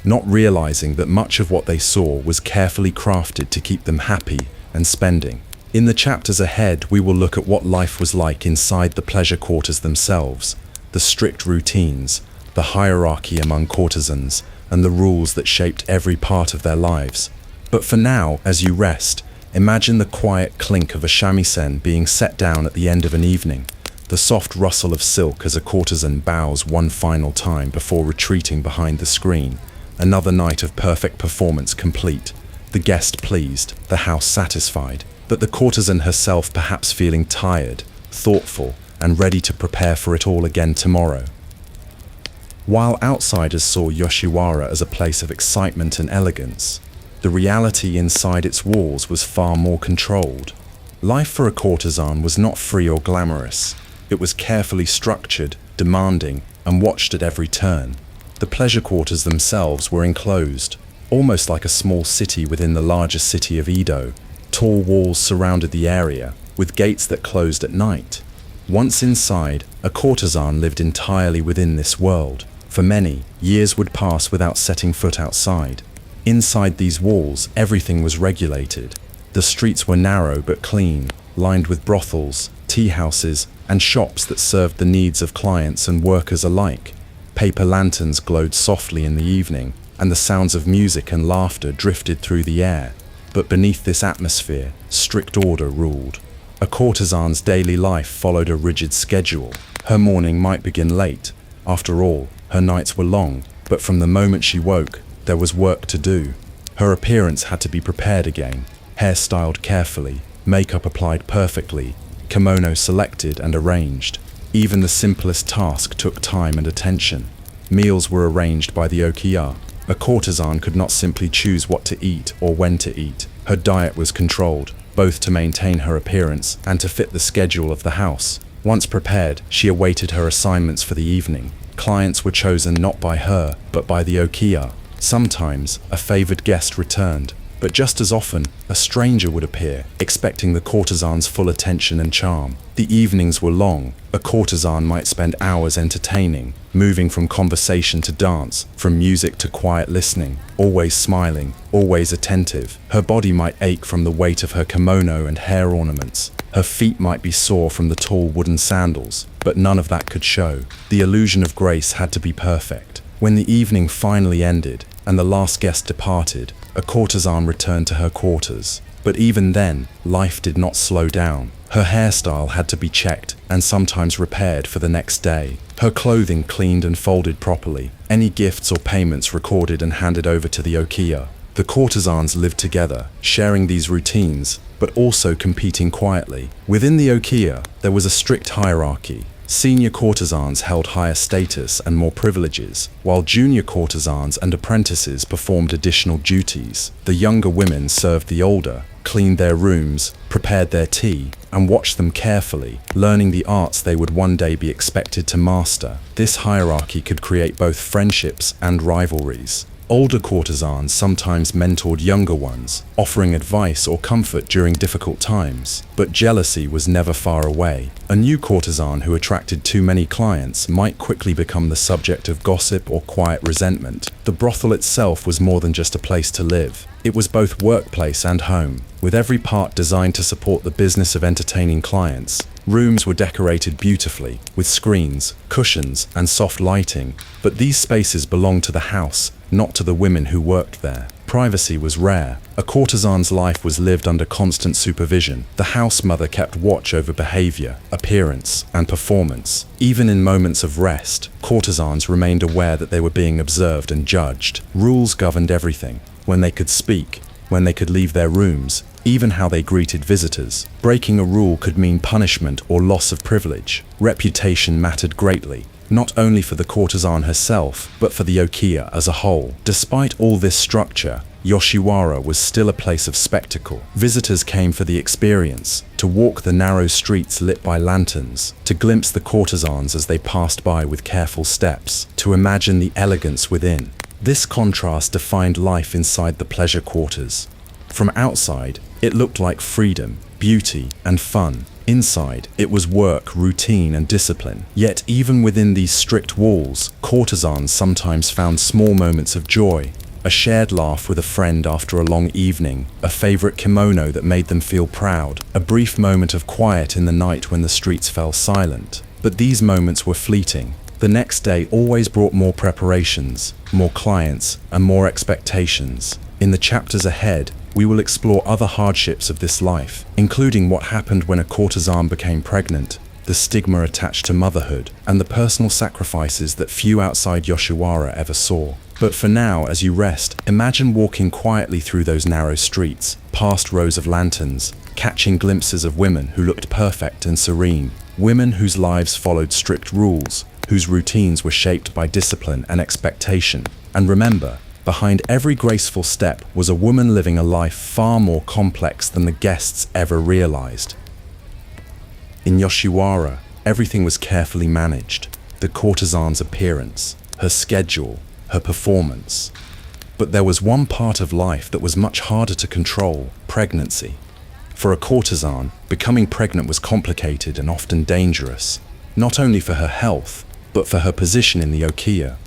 not realizing that much of what they saw was carefully crafted to keep them happy and spending. In the chapters ahead, we will look at what life was like inside the pleasure quarters themselves, the strict routines, the hierarchy among courtesans, and the rules that shaped every part of their lives. But for now, as you rest, imagine the quiet clink of a shamisen being set down at the end of an evening, the soft rustle of silk as a courtesan bows one final time before retreating behind the screen. Another night of perfect performance complete, the guest pleased, the house satisfied, but the courtesan herself perhaps feeling tired, thoughtful, and ready to prepare for it all again tomorrow. While outsiders saw Yoshiwara as a place of excitement and elegance, the reality inside its walls was far more controlled. Life for a courtesan was not free or glamorous. It was carefully structured, demanding, and watched at every turn. The pleasure quarters themselves were enclosed, almost like a small city within the larger city of Edo. Tall walls surrounded the area, with gates that closed at night. Once inside, a courtesan lived entirely within this world. For many, years would pass without setting foot outside. Inside these walls, everything was regulated. The streets were narrow but clean, lined with brothels, tea houses, and shops that served the needs of clients and workers alike. Paper lanterns glowed softly in the evening, and the sounds of music and laughter drifted through the air. But beneath this atmosphere, strict order ruled. A courtesan's daily life followed a rigid schedule. Her morning might begin late. After all, her nights were long, but from the moment she woke, there was work to do. Her appearance had to be prepared again, hair styled carefully, makeup applied perfectly, kimono selected and arranged. Even the simplest task took time and attention. Meals were arranged by the okiya. A courtesan could not simply choose what to eat or when to eat. Her diet was controlled, both to maintain her appearance and to fit the schedule of the house. Once prepared, she awaited her assignments for the evening. Clients were chosen not by her, but by the okiya. Sometimes, a favored guest returned, but just as often, a stranger would appear, expecting the courtesan's full attention and charm. The evenings were long. A courtesan might spend hours entertaining, moving from conversation to dance, from music to quiet listening, always smiling, always attentive. Her body might ache from the weight of her kimono and hair ornaments. Her feet might be sore from the tall wooden sandals, but none of that could show. The illusion of grace had to be perfect. When the evening finally ended, and the last guest departed, a courtesan returned to her quarters. But even then, life did not slow down. Her hairstyle had to be checked and sometimes repaired for the next day. Her clothing cleaned and folded properly. Any gifts or payments recorded and handed over to the okiya. The courtesans lived together, sharing these routines, but also competing quietly. Within the okiya, there was a strict hierarchy. Senior courtesans held higher status and more privileges, while junior courtesans and apprentices performed additional duties. The younger women served the older, cleaned their rooms, prepared their tea, and watched them carefully, learning the arts they would one day be expected to master. This hierarchy could create both friendships and rivalries. Older courtesans sometimes mentored younger ones, offering advice or comfort during difficult times. But jealousy was never far away. A new courtesan who attracted too many clients might quickly become the subject of gossip or quiet resentment. The brothel itself was more than just a place to live. It was both workplace and home, with every part designed to support the business of entertaining clients. Rooms were decorated beautifully, with screens, cushions, and soft lighting, but these spaces belonged to the house, not to the women who worked there. Privacy was rare. A courtesan's life was lived under constant supervision. The house mother kept watch over behavior, appearance, and performance. Even in moments of rest, courtesans remained aware that they were being observed and judged. Rules governed everything: when they could speak, when they could leave their rooms, even how they greeted visitors. Breaking a rule could mean punishment or loss of privilege. Reputation mattered greatly, not only for the courtesan herself, but for the okiya as a whole. Despite all this structure, Yoshiwara was still a place of spectacle. Visitors came for the experience, to walk the narrow streets lit by lanterns, to glimpse the courtesans as they passed by with careful steps, to imagine the elegance within. This contrast defined life inside the pleasure quarters. From outside, it looked like freedom, beauty, and fun. Inside, it was work, routine, and discipline. Yet even within these strict walls, courtesans sometimes found small moments of joy. A shared laugh with a friend after a long evening, a favorite kimono that made them feel proud, a brief moment of quiet in the night when the streets fell silent. But these moments were fleeting. The next day always brought more preparations, more clients, and more expectations. In the chapters ahead, we will explore other hardships of this life, including what happened when a courtesan became pregnant, the stigma attached to motherhood, and the personal sacrifices that few outside Yoshiwara ever saw. But for now, as you rest, imagine walking quietly through those narrow streets, past rows of lanterns, catching glimpses of women who looked perfect and serene, women whose lives followed strict rules, whose routines were shaped by discipline and expectation. And remember, behind every graceful step was a woman living a life far more complex than the guests ever realized. In Yoshiwara, everything was carefully managed: the courtesan's appearance, her schedule, her performance. But there was one part of life that was much harder to control: pregnancy. For a courtesan, becoming pregnant was complicated and often dangerous, not only for her health, but for her position in the okiya.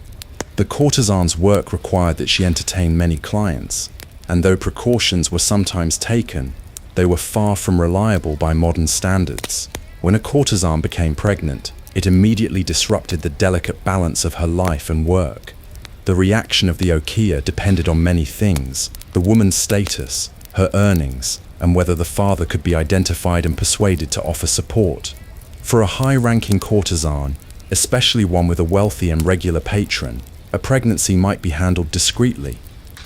The courtesan's work required that she entertain many clients, and though precautions were sometimes taken, they were far from reliable by modern standards. When a courtesan became pregnant, it immediately disrupted the delicate balance of her life and work. The reaction of the okiya depended on many things: the woman's status, her earnings, and whether the father could be identified and persuaded to offer support. For a high-ranking courtesan, especially one with a wealthy and regular patron, a pregnancy might be handled discreetly.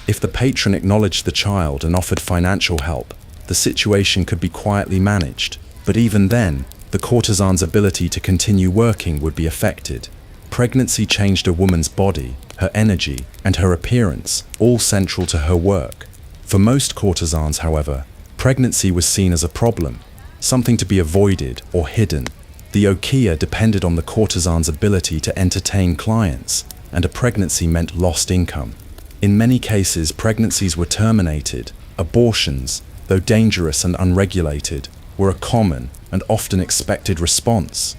If the patron acknowledged the child and offered financial help, the situation could be quietly managed. But even then, the courtesan's ability to continue working would be affected. Pregnancy changed a woman's body, her energy, and her appearance, all central to her work. For most courtesans, however, pregnancy was seen as a problem, something to be avoided or hidden. The okiya depended on the courtesan's ability to entertain clients, and a pregnancy meant lost income. In many cases, pregnancies were terminated. Abortions, though dangerous and unregulated, were a common and often expected response.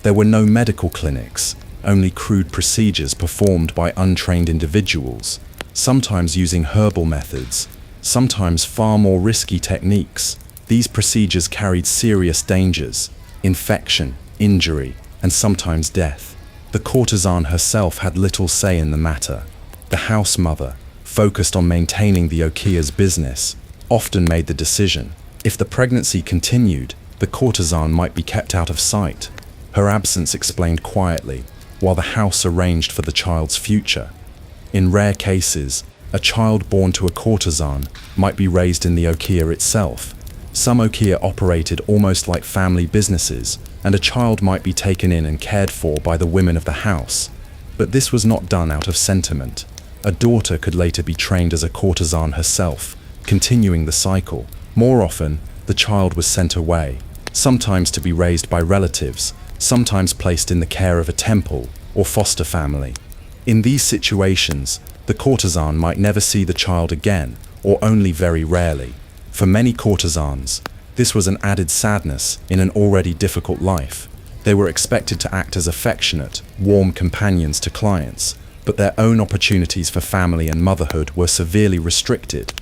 There were no medical clinics, only crude procedures performed by untrained individuals, sometimes using herbal methods, sometimes far more risky techniques. These procedures carried serious dangers: infection, injury, and sometimes death. The courtesan herself had little say in the matter. The house mother, focused on maintaining the okiya's business, often made the decision. If the pregnancy continued, the courtesan might be kept out of sight, her absence explained quietly, while the house arranged for the child's future. In rare cases, a child born to a courtesan might be raised in the okiya itself. Some okiya operated almost like family businesses, and a child might be taken in and cared for by the women of the house. But this was not done out of sentiment. A daughter could later be trained as a courtesan herself, continuing the cycle. More often, the child was sent away, sometimes to be raised by relatives, sometimes placed in the care of a temple or foster family. In these situations, The courtesan might never see the child again, or only very rarely. For many courtesans, this was an added sadness in an already difficult life. They were expected to act as affectionate, warm companions to clients, but their own opportunities for family and motherhood were severely restricted.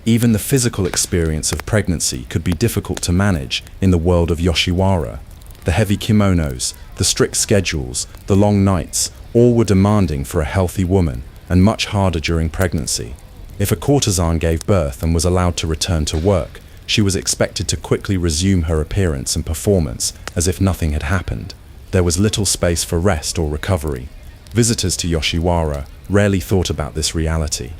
Even the physical experience of pregnancy could be difficult to manage in the world of Yoshiwara. The heavy kimonos, the strict schedules, the long nights, all were demanding for a healthy woman, and much harder during pregnancy. If a courtesan gave birth and was allowed to return to work, she was expected to quickly resume her appearance and performance as if nothing had happened. There was little space for rest or recovery. Visitors to Yoshiwara rarely thought about this reality.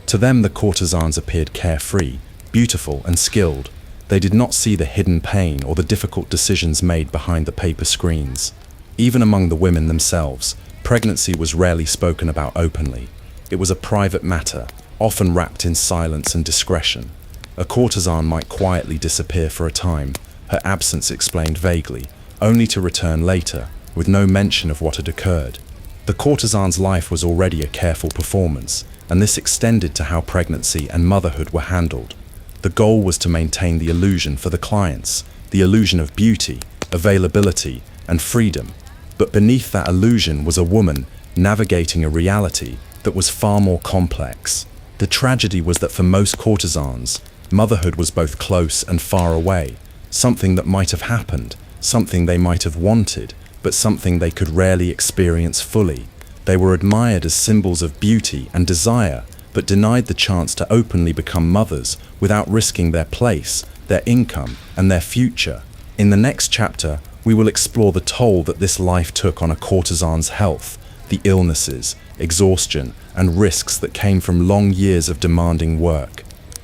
To them, the courtesans appeared carefree, beautiful, and skilled. They did not see the hidden pain or the difficult decisions made behind the paper screens. Even among the women themselves, pregnancy was rarely spoken about openly. It was a private matter, often wrapped in silence and discretion. A courtesan might quietly disappear for a time, her absence explained vaguely, only to return later, with no mention of what had occurred. The courtesan's life was already a careful performance, and this extended to how pregnancy and motherhood were handled. The goal was to maintain the illusion for the clients, the illusion of beauty, availability, and freedom. But beneath that illusion was a woman navigating a reality that was far more complex. The tragedy was that for most courtesans, motherhood was both close and far away, something that might have happened, something they might have wanted, but something they could rarely experience fully. They were admired as symbols of beauty and desire, but denied the chance to openly become mothers without risking their place, their income, and their future. In the next chapter, we will explore the toll that this life took on a courtesan's health, the illnesses, exhaustion, and risks that came from long years of demanding work.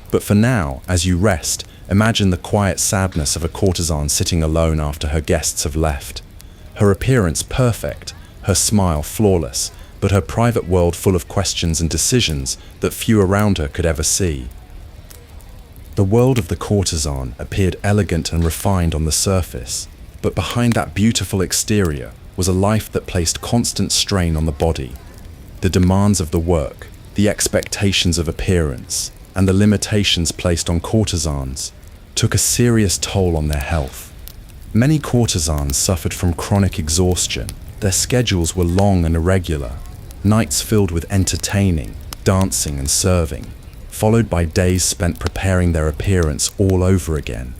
But for now, as you rest, imagine the quiet sadness of a courtesan sitting alone after her guests have left. Her appearance perfect, her smile flawless, but her private world full of questions and decisions that few around her could ever see. The world of the courtesan appeared elegant and refined on the surface, but behind that beautiful exterior was a life that placed constant strain on the body. The demands of the work, the expectations of appearance, and the limitations placed on courtesans took a serious toll on their health. Many courtesans suffered from chronic exhaustion. Their schedules were long and irregular, nights filled with entertaining, dancing, and serving, followed by days spent preparing their appearance all over again.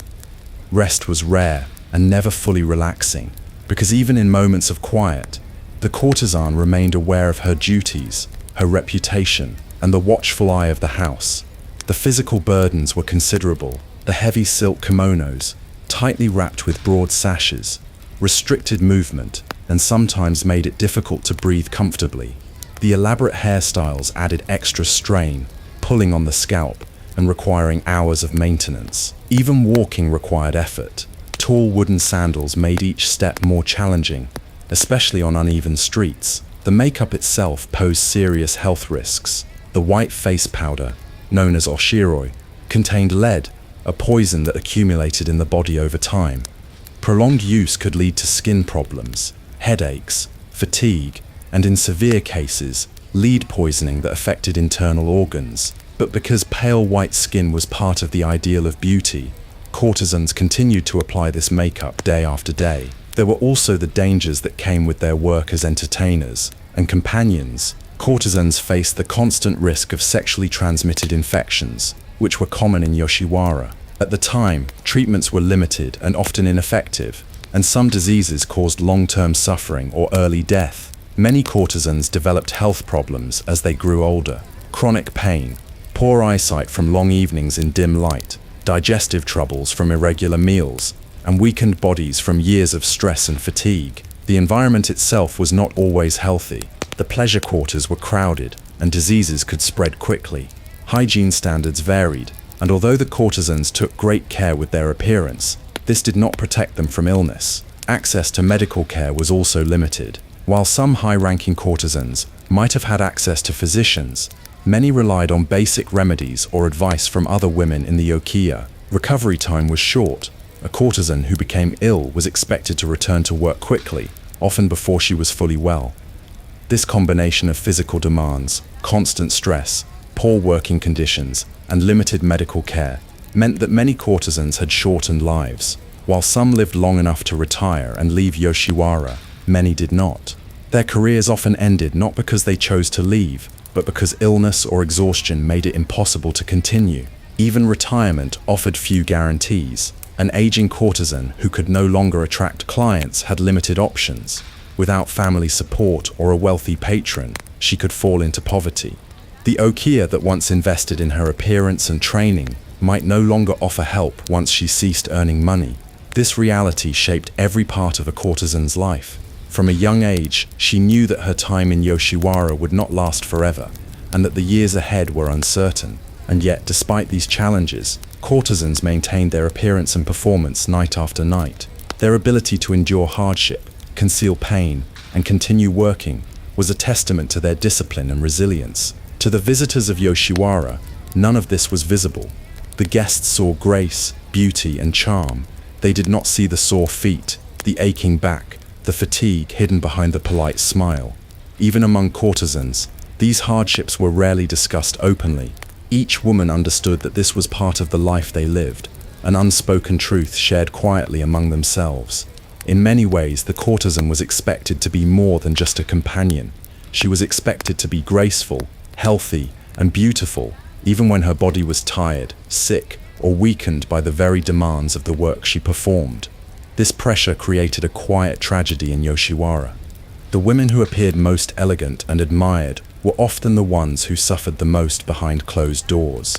Rest was rare and never fully relaxing, because even in moments of quiet, the courtesan remained aware of her duties, her reputation, and the watchful eye of the house. The physical burdens were considerable. The heavy silk kimonos, tightly wrapped with broad sashes, restricted movement, and sometimes made it difficult to breathe comfortably. The elaborate hairstyles added extra strain, pulling on the scalp and requiring hours of maintenance. Even walking required effort. Tall wooden sandals made each step more challenging, especially on uneven streets. The makeup itself posed serious health risks. The white face powder, known as oshiroi, contained lead, a poison that accumulated in the body over time. Prolonged use could lead to skin problems, headaches, fatigue, and in severe cases, lead poisoning that affected internal organs. But because pale white skin was part of the ideal of beauty, courtesans continued to apply this makeup day after day. There were also the dangers that came with their work as entertainers and companions. Courtesans faced the constant risk of sexually transmitted infections, which were common in Yoshiwara. At the time, treatments were limited and often ineffective, and some diseases caused long-term suffering or early death. Many courtesans developed health problems as they grew older. Chronic pain, poor eyesight from long evenings in dim light, digestive troubles from irregular meals, and weakened bodies from years of stress and fatigue. The environment itself was not always healthy. The pleasure quarters were crowded, and diseases could spread quickly. Hygiene standards varied, and although the courtesans took great care with their appearance, this did not protect them from illness. Access to medical care was also limited. While some high-ranking courtesans might have had access to physicians, many relied on basic remedies or advice from other women in the yokiya. Recovery time was short. A courtesan who became ill was expected to return to work quickly, often before she was fully well. This combination of physical demands, constant stress, poor working conditions, and limited medical care meant that many courtesans had shortened lives. While some lived long enough to retire and leave Yoshiwara, many did not. Their careers often ended not because they chose to leave, but because illness or exhaustion made it impossible to continue. Even retirement offered few guarantees. An aging courtesan who could no longer attract clients had limited options. Without family support or a wealthy patron, she could fall into poverty. The okiya that once invested in her appearance and training might no longer offer help once she ceased earning money. This reality shaped every part of a courtesan's life. From a young age, she knew that her time in Yoshiwara would not last forever, and that the years ahead were uncertain. And yet, despite these challenges, courtesans maintained their appearance and performance night after night. Their ability to endure hardship, conceal pain, and continue working was a testament to their discipline and resilience. To the visitors of Yoshiwara, none of this was visible. The guests saw grace, beauty, and charm. They did not see the sore feet, the aching back, the fatigue hidden behind the polite smile. Even among courtesans, these hardships were rarely discussed openly. Each woman understood that this was part of the life they lived, an unspoken truth shared quietly among themselves. In many ways, the courtesan was expected to be more than just a companion. She was expected to be graceful, healthy, and beautiful, even when her body was tired, sick, or weakened by the very demands of the work she performed. This pressure created a quiet tragedy in Yoshiwara. The women who appeared most elegant and admired were often the ones who suffered the most behind closed doors.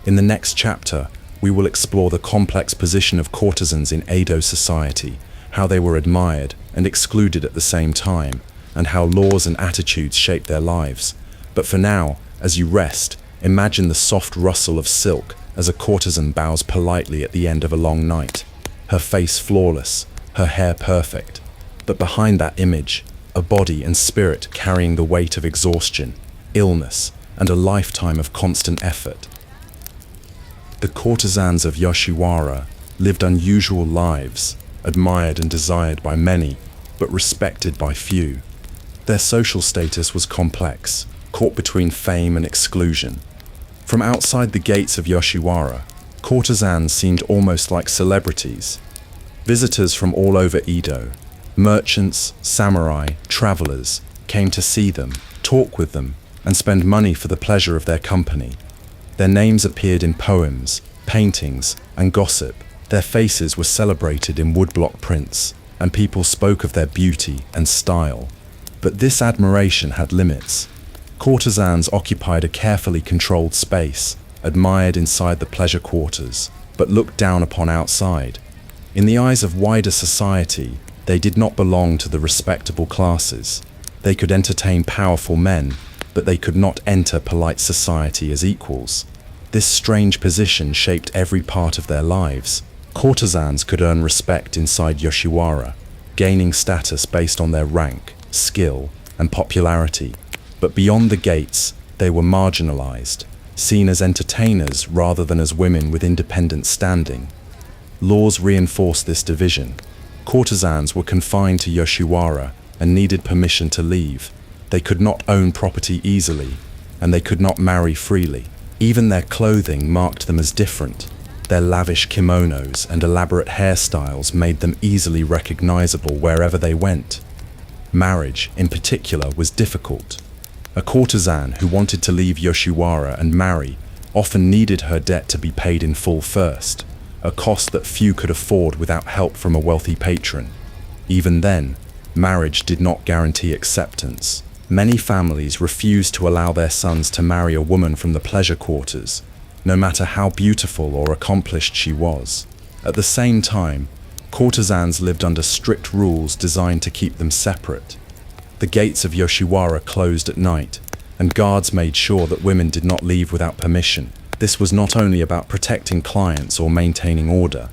In the next chapter, we will explore the complex position of courtesans in Edo society, how they were admired and excluded at the same time, and how laws and attitudes shaped their lives. But for now, as you rest, imagine the soft rustle of silk as a courtesan bows politely at the end of a long night. Her face flawless, her hair perfect. But behind that image, a body and spirit carrying the weight of exhaustion, illness, and a lifetime of constant effort. The courtesans of Yoshiwara lived unusual lives, admired and desired by many, but respected by few. Their social status was complex, caught between fame and exclusion. From outside the gates of Yoshiwara, courtesans seemed almost like celebrities. Visitors from all over Edo, merchants, samurai, travelers, came to see them, talk with them, and spend money for the pleasure of their company. Their names appeared in poems, paintings, and gossip. Their faces were celebrated in woodblock prints, and people spoke of their beauty and style. But this admiration had limits. Courtesans occupied a carefully controlled space, admired inside the pleasure quarters, but looked down upon outside. In the eyes of wider society, they did not belong to the respectable classes. They could entertain powerful men, but they could not enter polite society as equals. This strange position shaped every part of their lives. Courtesans could earn respect inside Yoshiwara, gaining status based on their rank, skill, and popularity. But beyond the gates, they were marginalized, seen as entertainers rather than as women with independent standing. Laws reinforced this division. Courtesans were confined to Yoshiwara and needed permission to leave. They could not own property easily, and they could not marry freely. Even their clothing marked them as different. Their lavish kimonos and elaborate hairstyles made them easily recognizable wherever they went. Marriage, in particular, was difficult. A courtesan who wanted to leave Yoshiwara and marry often needed her debt to be paid in full first, a cost that few could afford without help from a wealthy patron. Even then, marriage did not guarantee acceptance. Many families refused to allow their sons to marry a woman from the pleasure quarters, no matter how beautiful or accomplished she was. At the same time, courtesans lived under strict rules designed to keep them separate. The gates of Yoshiwara closed at night, and guards made sure that women did not leave without permission. This was not only about protecting clients or maintaining order.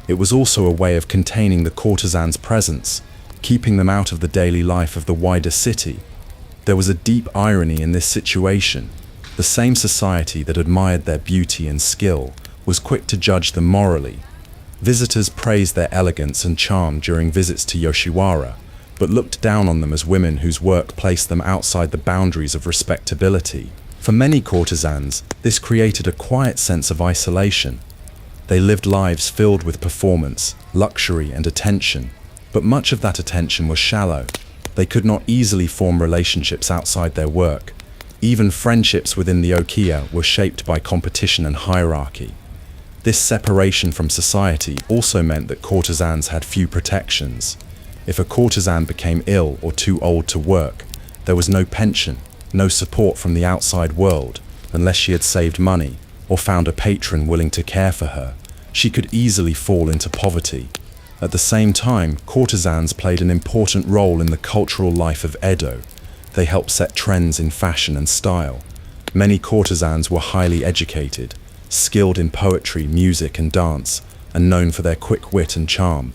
It was also a way of containing the courtesans' presence, keeping them out of the daily life of the wider city. There was a deep irony in this situation. The same society that admired their beauty and skill was quick to judge them morally. Visitors praised their elegance and charm during visits to Yoshiwara, but looked down on them as women whose work placed them outside the boundaries of respectability. For many courtesans, this created a quiet sense of isolation. They lived lives filled with performance, luxury, and attention, but much of that attention was shallow. They could not easily form relationships outside their work. Even friendships within the okiya were shaped by competition and hierarchy. This separation from society also meant that courtesans had few protections. If a courtesan became ill or too old to work, there was no pension, no support from the outside world, unless she had saved money or found a patron willing to care for her. She could easily fall into poverty. At the same time, courtesans played an important role in the cultural life of Edo. They helped set trends in fashion and style. Many courtesans were highly educated, skilled in poetry, music, and dance, and known for their quick wit and charm.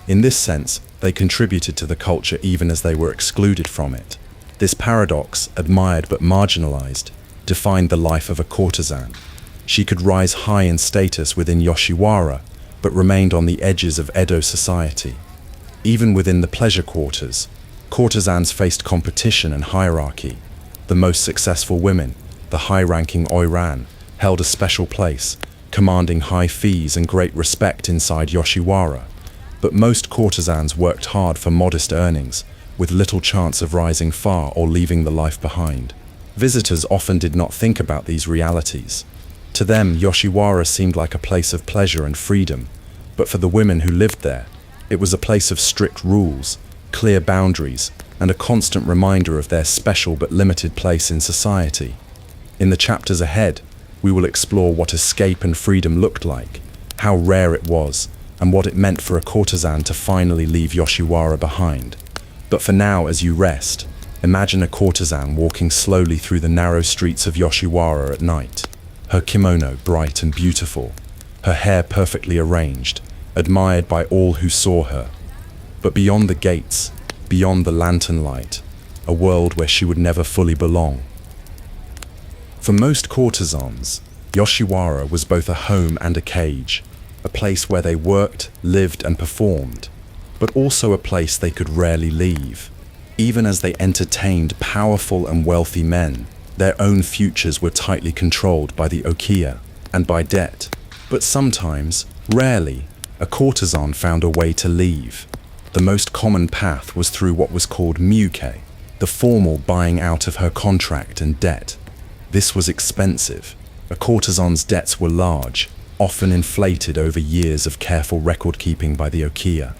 In this sense, they contributed to the culture even as they were excluded from it. This paradox, admired but marginalized, defined the life of a courtesan. She could rise high in status within Yoshiwara, but remained on the edges of Edo society. Even within the pleasure quarters, courtesans faced competition and hierarchy. The most successful women, the high-ranking oiran, held a special place, commanding high fees and great respect inside Yoshiwara. But most courtesans worked hard for modest earnings, with little chance of rising far or leaving the life behind. Visitors often did not think about these realities. To them, Yoshiwara seemed like a place of pleasure and freedom, but for the women who lived there, it was a place of strict rules, clear boundaries, and a constant reminder of their special but limited place in society. In the chapters ahead, we will explore what escape and freedom looked like, how rare it was, and what it meant for a courtesan to finally leave Yoshiwara behind. But for now, as you rest, imagine a courtesan walking slowly through the narrow streets of Yoshiwara at night. Her kimono bright and beautiful, her hair perfectly arranged, admired by all who saw her. But beyond the gates, beyond the lantern light, a world where she would never fully belong. For most courtesans, Yoshiwara was both a home and a cage, a place where they worked, lived, and performed, but also a place they could rarely leave. Even as they entertained powerful and wealthy men, their own futures were tightly controlled by the okiya and by debt. But sometimes, rarely, a courtesan found a way to leave. The most common path was through what was called muke, the formal buying out of her contract and debt. This was expensive. A courtesan's debts were large, often inflated over years of careful record-keeping by the okiya.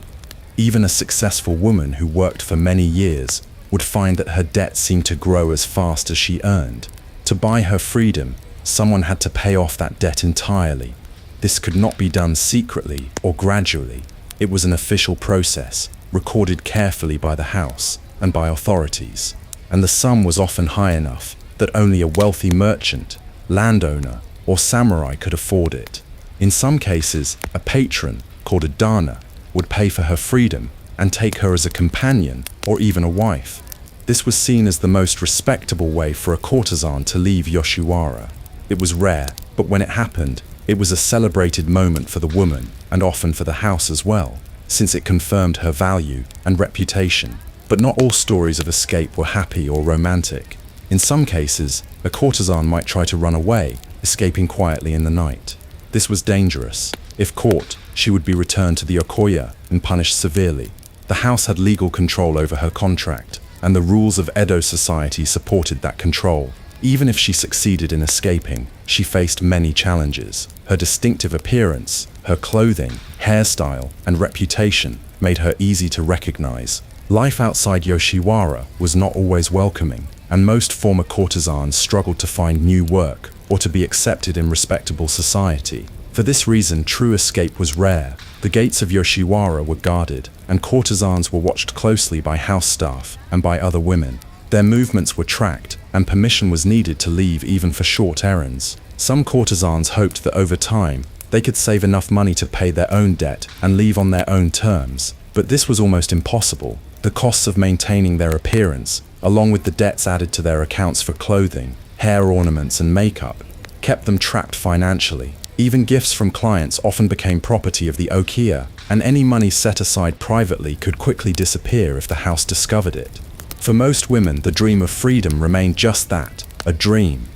Even a successful woman who worked for many years would find that her debt seemed to grow as fast as she earned. To buy her freedom, someone had to pay off that debt entirely. This could not be done secretly or gradually. It was an official process, recorded carefully by the house and by authorities. And the sum was often high enough that only a wealthy merchant, landowner, or samurai could afford it. In some cases, a patron, called a dana, would pay for her freedom and take her as a companion or even a wife. This was seen as the most respectable way for a courtesan to leave Yoshiwara. It was rare, but when it happened, it was a celebrated moment for the woman and often for the house as well, since it confirmed her value and reputation. But not all stories of escape were happy or romantic. In some cases, a courtesan might try to run away, escaping quietly in the night. This was dangerous. If caught, she would be returned to the okoya and punished severely. The house had legal control over her contract, and the rules of Edo society supported that control. Even if she succeeded in escaping, she faced many challenges. Her distinctive appearance, her clothing, hairstyle, and reputation made her easy to recognize. Life outside Yoshiwara was not always welcoming, and most former courtesans struggled to find new work or to be accepted in respectable society. For this reason, true escape was rare. The gates of Yoshiwara were guarded, and courtesans were watched closely by house staff and by other women. Their movements were tracked, and permission was needed to leave even for short errands. Some courtesans hoped that over time, they could save enough money to pay their own debt and leave on their own terms. But this was almost impossible. The costs of maintaining their appearance, along with the debts added to their accounts for clothing, hair ornaments, and makeup, kept them trapped financially. Even gifts from clients often became property of the okiya, and any money set aside privately could quickly disappear if the house discovered it. For most women, the dream of freedom remained just that, a dream.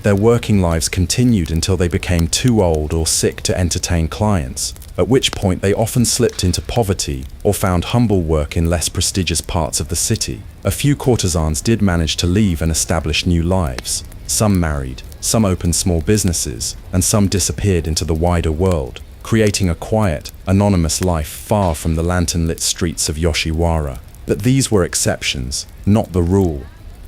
Their working lives continued until they became too old or sick to entertain clients, at which point they often slipped into poverty or found humble work in less prestigious parts of the city. A few courtesans did manage to leave and establish new lives. Some married, some opened small businesses, and some disappeared into the wider world, creating a quiet, anonymous life far from the lantern-lit streets of Yoshiwara. But these were exceptions, not the rule.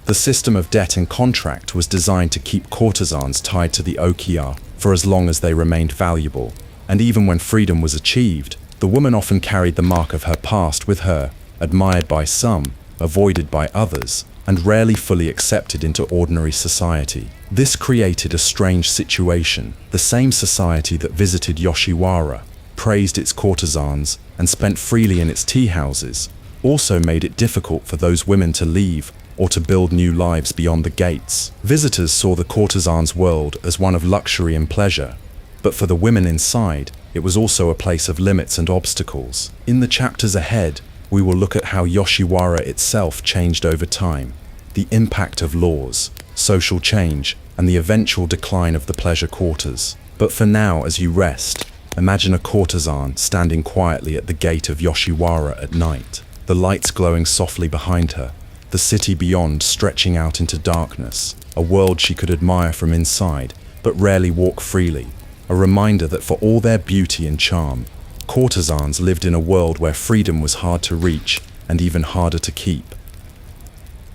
The system of debt and contract was designed to keep courtesans tied to the okiya for as long as they remained valuable, and even when freedom was achieved, the woman often carried the mark of her past with her, admired by some, avoided by others, and rarely fully accepted into ordinary society. This created a strange situation. The same society that visited Yoshiwara, praised its courtesans, and spent freely in its tea houses, also made it difficult for those women to leave or to build new lives beyond the gates. Visitors saw the courtesans' world as one of luxury and pleasure, but for the women inside, it was also a place of limits and obstacles. In the chapters ahead, we will look at how Yoshiwara itself changed over time, the impact of laws, social change, and the eventual decline of the pleasure quarters. But for now, as you rest, imagine a courtesan standing quietly at the gate of Yoshiwara at night, the lights glowing softly behind her, the city beyond stretching out into darkness, a world she could admire from inside, but rarely walk freely, a reminder that for all their beauty and charm, courtesans lived in a world where freedom was hard to reach and even harder to keep.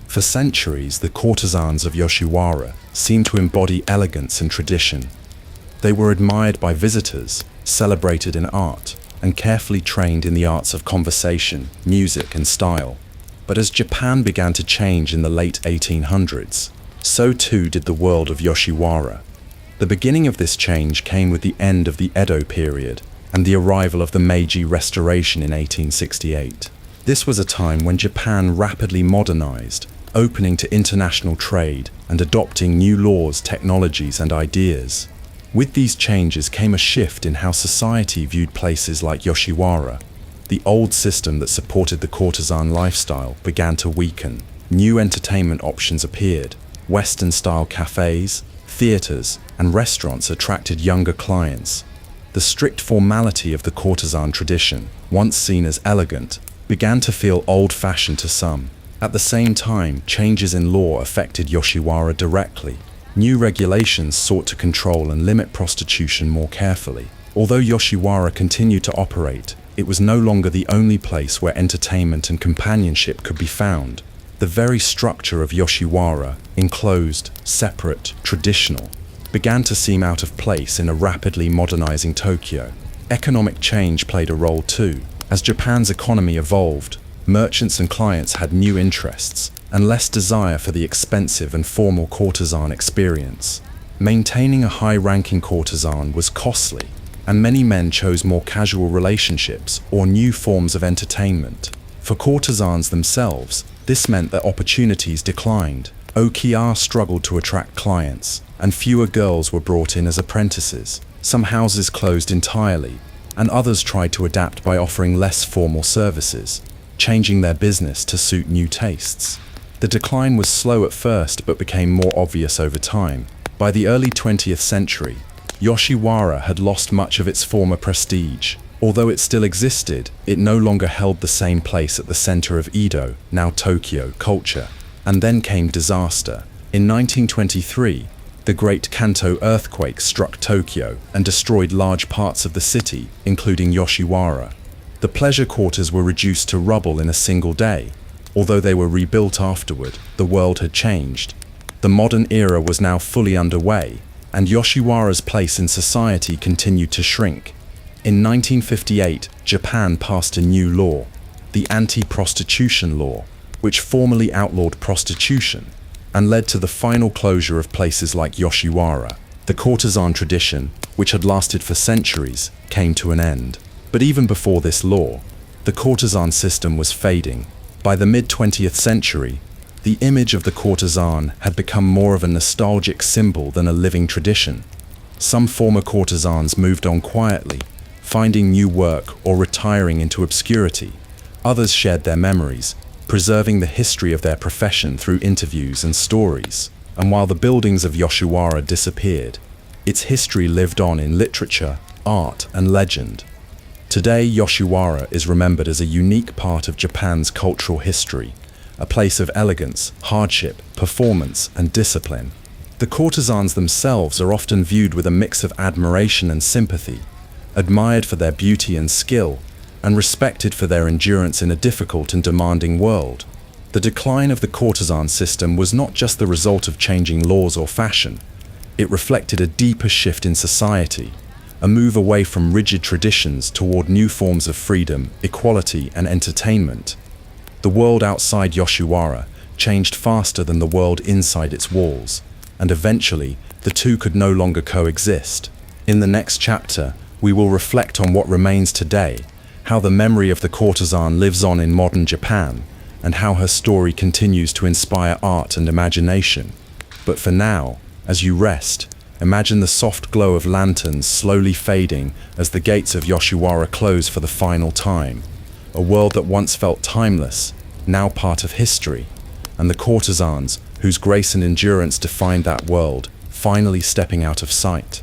For centuries, the courtesans of Yoshiwara seemed to embody elegance and tradition. They were admired by visitors, celebrated in art, and carefully trained in the arts of conversation, music, and style. But as Japan began to change in the late 1800s, so too did the world of Yoshiwara. The beginning of this change came with the end of the Edo period and the arrival of the Meiji Restoration in 1868. This was a time when Japan rapidly modernized, opening to international trade and adopting new laws, technologies, and ideas. With these changes came a shift in how society viewed places like Yoshiwara. The old system that supported the courtesan lifestyle began to weaken. New entertainment options appeared. Western-style cafes, theaters, and restaurants attracted younger clients. The strict formality of the courtesan tradition, once seen as elegant, began to feel old-fashioned to some. At the same time, changes in law affected Yoshiwara directly. New regulations sought to control and limit prostitution more carefully. Although Yoshiwara continued to operate, it was no longer the only place where entertainment and companionship could be found. The very structure of Yoshiwara, enclosed, separate, traditional, began to seem out of place in a rapidly modernizing Tokyo. Economic change played a role too. As Japan's economy evolved, merchants and clients had new interests and less desire for the expensive and formal courtesan experience. Maintaining a high-ranking courtesan was costly, and many men chose more casual relationships or new forms of entertainment. For courtesans themselves, this meant that opportunities declined. Okiya struggled to attract clients, and fewer girls were brought in as apprentices. Some houses closed entirely, and others tried to adapt by offering less formal services, changing their business to suit new tastes. The decline was slow at first but became more obvious over time. By the early 20th century, Yoshiwara had lost much of its former prestige. Although it still existed, it no longer held the same place at the center of Edo, now Tokyo, culture. And then came disaster. In 1923, the Great Kanto earthquake struck Tokyo and destroyed large parts of the city, including Yoshiwara. The pleasure quarters were reduced to rubble in a single day. Although they were rebuilt afterward, the world had changed. The modern era was now fully underway, and Yoshiwara's place in society continued to shrink. In 1958, Japan passed a new law, the Anti-Prostitution Law, which formally outlawed prostitution and led to the final closure of places like Yoshiwara. The courtesan tradition, which had lasted for centuries, came to an end. But even before this law, the courtesan system was fading. By the mid-20th century, the image of the courtesan had become more of a nostalgic symbol than a living tradition. Some former courtesans moved on quietly, finding new work or retiring into obscurity. Others shared their memories, preserving the history of their profession through interviews and stories. And while the buildings of Yoshiwara disappeared, its history lived on in literature, art, and legend. Today, Yoshiwara is remembered as a unique part of Japan's cultural history, a place of elegance, hardship, performance, and discipline. The courtesans themselves are often viewed with a mix of admiration and sympathy, admired for their beauty and skill, and respected for their endurance in a difficult and demanding world. The decline of the courtesan system was not just the result of changing laws or fashion. It reflected a deeper shift in society, a move away from rigid traditions toward new forms of freedom, equality, and entertainment. The world outside Yoshiwara changed faster than the world inside its walls, and eventually the two could no longer coexist. In the next chapter, we will reflect on what remains today, how the memory of the courtesan lives on in modern Japan, and how her story continues to inspire art and imagination. But for now, as you rest, imagine the soft glow of lanterns slowly fading as the gates of Yoshiwara close for the final time. A world that once felt timeless, now part of history, and the courtesans, whose grace and endurance defined that world, finally stepping out of sight.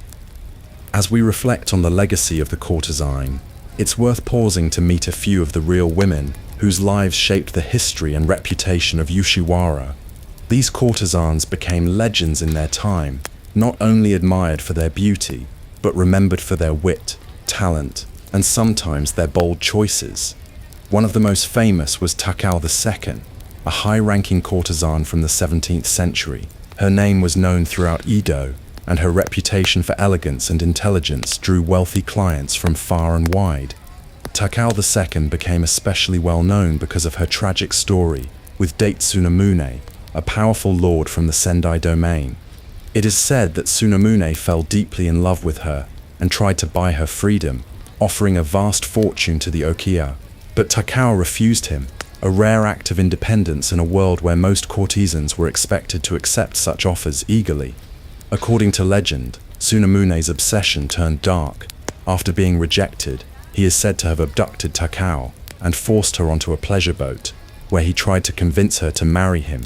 As we reflect on the legacy of the courtesan, it's worth pausing to meet a few of the real women whose lives shaped the history and reputation of Yoshiwara. These courtesans became legends in their time, not only admired for their beauty, but remembered for their wit, talent, and sometimes their bold choices. One of the most famous was Takao II, a high-ranking courtesan from the 17th century. Her name was known throughout Edo, and her reputation for elegance and intelligence drew wealthy clients from far and wide. Takao II became especially well known because of her tragic story with Date Tsunemune, a powerful lord from the Sendai domain. It is said that Tsunemune fell deeply in love with her and tried to buy her freedom, offering a vast fortune to the Okiya. But Takao refused him, a rare act of independence in a world where most courtesans were expected to accept such offers eagerly. According to legend, Tsunemune's obsession turned dark. After being rejected, he is said to have abducted Takao and forced her onto a pleasure boat, where he tried to convince her to marry him.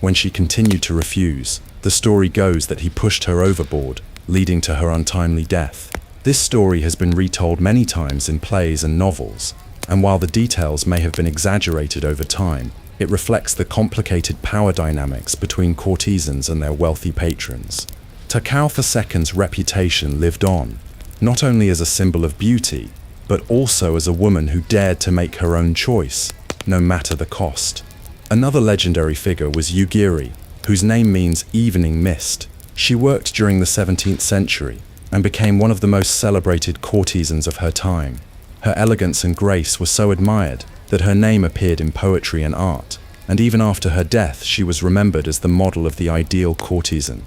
When she continued to refuse, the story goes that he pushed her overboard, leading to her untimely death. This story has been retold many times in plays and novels, and while the details may have been exaggerated over time, it reflects the complicated power dynamics between courtesans and their wealthy patrons. Takao II's reputation lived on, not only as a symbol of beauty, but also as a woman who dared to make her own choice, no matter the cost. Another legendary figure was Yugiri, whose name means evening mist. She worked during the 17th century and became one of the most celebrated courtesans of her time. Her elegance and grace were so admired that her name appeared in poetry and art, and even after her death she was remembered as the model of the ideal courtesan.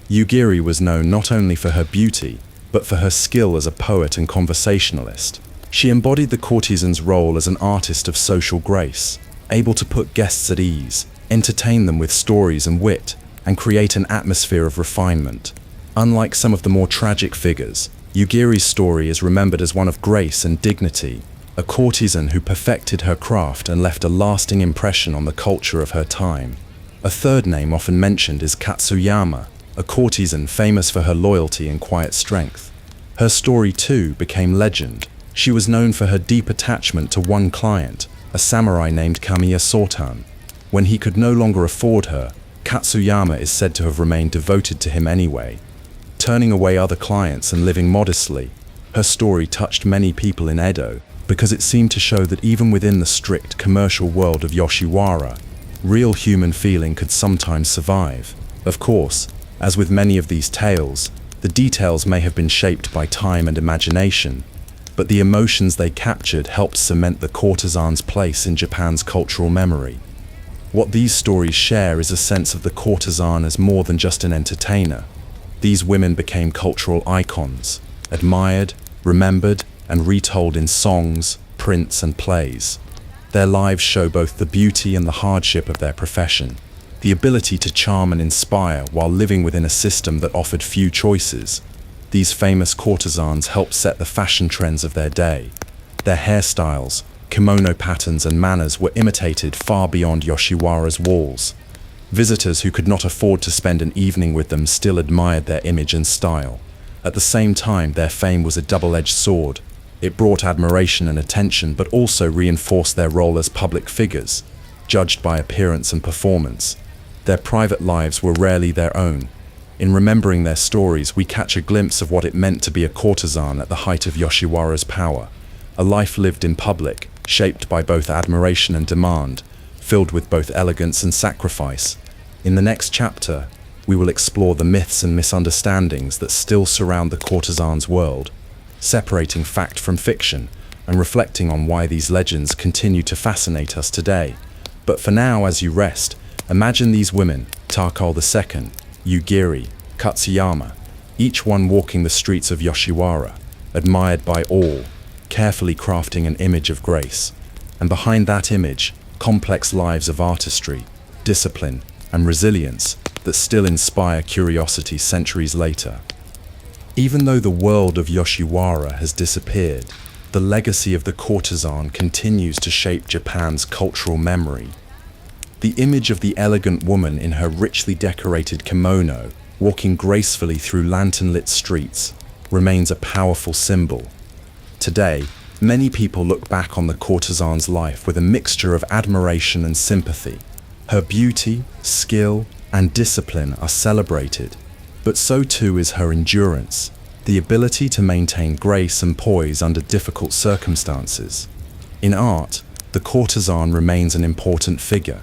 Yugiri was known not only for her beauty, but for her skill as a poet and conversationalist. She embodied the courtesan's role as an artist of social grace, able to put guests at ease, entertain them with stories and wit, and create an atmosphere of refinement. Unlike some of the more tragic figures, Yugiri's story is remembered as one of grace and dignity, a courtesan who perfected her craft and left a lasting impression on the culture of her time. A third name often mentioned is Katsuyama, a courtesan famous for her loyalty and quiet strength. Her story too became legend. She was known for her deep attachment to one client, a samurai named Kamiya Sotan. When he could no longer afford her, Katsuyama is said to have remained devoted to him anyway. Turning away other clients and living modestly, her story touched many people in Edo because it seemed to show that even within the strict commercial world of Yoshiwara, real human feeling could sometimes survive. Of course, as with many of these tales, the details may have been shaped by time and imagination, but the emotions they captured helped cement the courtesan's place in Japan's cultural memory. What these stories share is a sense of the courtesan as more than just an entertainer. These women became cultural icons, admired, remembered, and retold in songs, prints, and plays. Their lives show both the beauty and the hardship of their profession, the ability to charm and inspire while living within a system that offered few choices. These famous courtesans helped set the fashion trends of their day. Their hairstyles, kimono patterns and manners were imitated far beyond Yoshiwara's walls. Visitors who could not afford to spend an evening with them still admired their image and style. At the same time, their fame was a double-edged sword. It brought admiration and attention, but also reinforced their role as public figures, judged by appearance and performance. Their private lives were rarely their own. In remembering their stories, we catch a glimpse of what it meant to be a courtesan at the height of Yoshiwara's power. A life lived in public, shaped by both admiration and demand, filled with both elegance and sacrifice. In the next chapter, we will explore the myths and misunderstandings that still surround the courtesan's world, separating fact from fiction and reflecting on why these legends continue to fascinate us today. But for now, as you rest, imagine these women, Takao II, Yugiri, Katsuyama, each one walking the streets of Yoshiwara, admired by all, carefully crafting an image of grace. And behind that image, complex lives of artistry, discipline, and resilience that still inspire curiosity centuries later. Even though the world of Yoshiwara has disappeared, the legacy of the courtesan continues to shape Japan's cultural memory. The image of the elegant woman in her richly decorated kimono, walking gracefully through lantern-lit streets, remains a powerful symbol. Today, many people look back on the courtesan's life with a mixture of admiration and sympathy. Her beauty, skill, and discipline are celebrated, but so too is her endurance, the ability to maintain grace and poise under difficult circumstances. In art, the courtesan remains an important figure.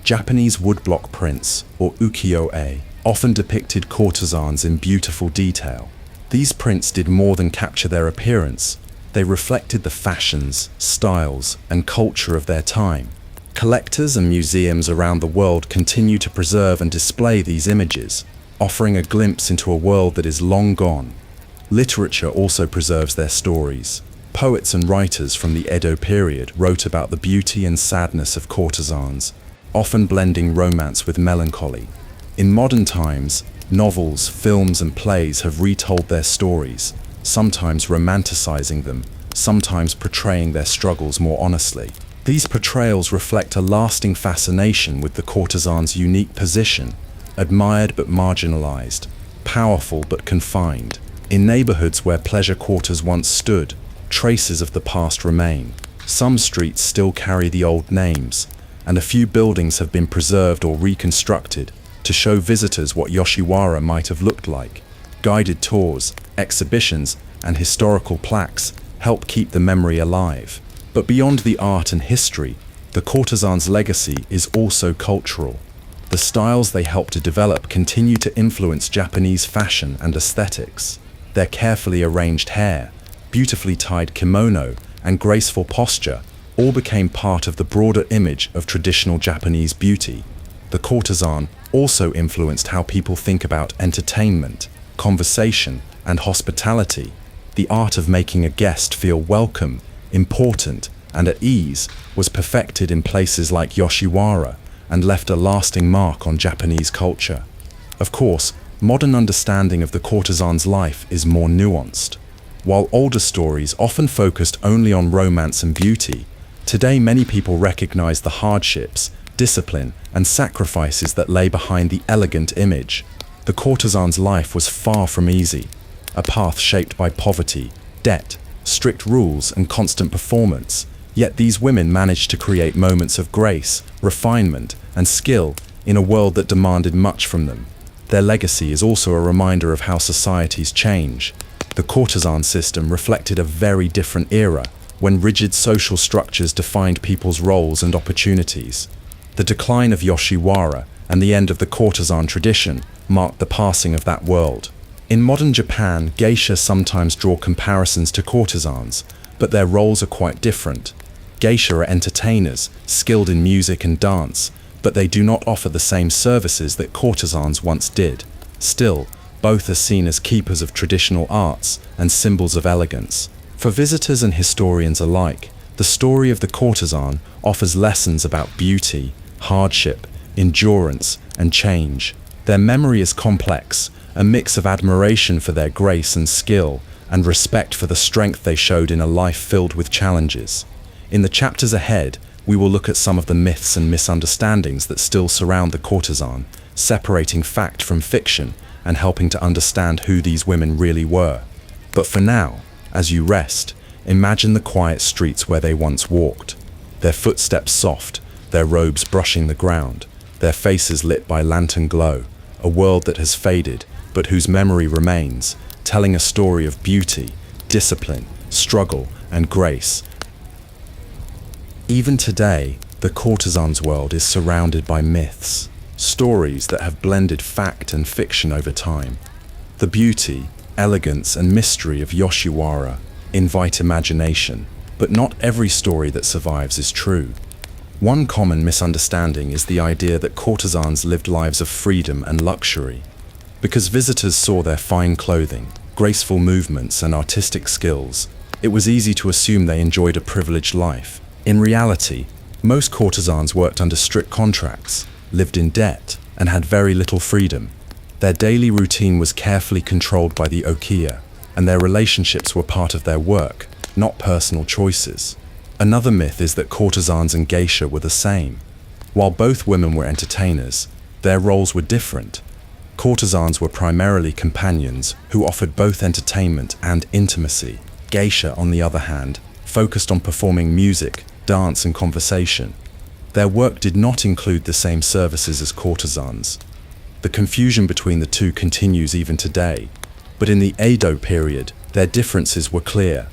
Japanese woodblock prints, or ukiyo-e, often depicted courtesans in beautiful detail. These prints did more than capture their appearance. They reflected the fashions, styles, and culture of their time. Collectors and museums around the world continue to preserve and display these images, offering a glimpse into a world that is long gone. Literature also preserves their stories. Poets and writers from the Edo period wrote about the beauty and sadness of courtesans, often blending romance with melancholy. In modern times, novels, films, and plays have retold their stories, sometimes romanticizing them, sometimes portraying their struggles more honestly. These portrayals reflect a lasting fascination with the courtesan's unique position, admired but marginalized, powerful but confined. In neighborhoods where pleasure quarters once stood, traces of the past remain. Some streets still carry the old names, and a few buildings have been preserved or reconstructed to show visitors what Yoshiwara might have looked like. Guided tours, exhibitions, and historical plaques help keep the memory alive. But beyond the art and history, the courtesan's legacy is also cultural. The styles they help to develop continue to influence Japanese fashion and aesthetics. Their carefully arranged hair, beautifully tied kimono, and graceful posture all became part of the broader image of traditional Japanese beauty. The courtesan also influenced how people think about entertainment, conversation, and hospitality. The art of making a guest feel welcome, important, and at ease was perfected in places like Yoshiwara and left a lasting mark on Japanese culture. Of course, modern understanding of the courtesan's life is more nuanced. While older stories often focused only on romance and beauty, today many people recognize the hardships, discipline, and sacrifices that lay behind the elegant image. The courtesan's life was far from easy, a path shaped by poverty, debt, strict rules, and constant performance. Yet these women managed to create moments of grace, refinement, and skill in a world that demanded much from them. Their legacy is also a reminder of how societies change. The courtesan system reflected a very different era, when rigid social structures defined people's roles and opportunities. The decline of Yoshiwara and the end of the courtesan tradition marked the passing of that world. In modern Japan, geisha sometimes draw comparisons to courtesans, but their roles are quite different. Geisha are entertainers, skilled in music and dance, but they do not offer the same services that courtesans once did. Still, both are seen as keepers of traditional arts and symbols of elegance. For visitors and historians alike, the story of the courtesan offers lessons about beauty, hardship, endurance, and change. Their memory is complex, a mix of admiration for their grace and skill, and respect for the strength they showed in a life filled with challenges. In the chapters ahead, we will look at some of the myths and misunderstandings that still surround the courtesan, separating fact from fiction and helping to understand who these women really were. But for now, as you rest, imagine the quiet streets where they once walked, their footsteps soft, their robes brushing the ground, their faces lit by lantern glow, a world that has faded, but whose memory remains, telling a story of beauty, discipline, struggle, and grace. Even today, the courtesan's world is surrounded by myths, stories that have blended fact and fiction over time. The beauty, elegance, and mystery of Yoshiwara invite imagination, but not every story that survives is true. One common misunderstanding is the idea that courtesans lived lives of freedom and luxury. Because visitors saw their fine clothing, graceful movements, and artistic skills, it was easy to assume they enjoyed a privileged life. In reality, most courtesans worked under strict contracts, lived in debt, and had very little freedom. Their daily routine was carefully controlled by the okiya, and their relationships were part of their work, not personal choices. Another myth is that courtesans and geisha were the same. While both women were entertainers, their roles were different. Courtesans were primarily companions who offered both entertainment and intimacy. Geisha, on the other hand, focused on performing music, dance, and conversation. Their work did not include the same services as courtesans. The confusion between the two continues even today, but in the Edo period, their differences were clear.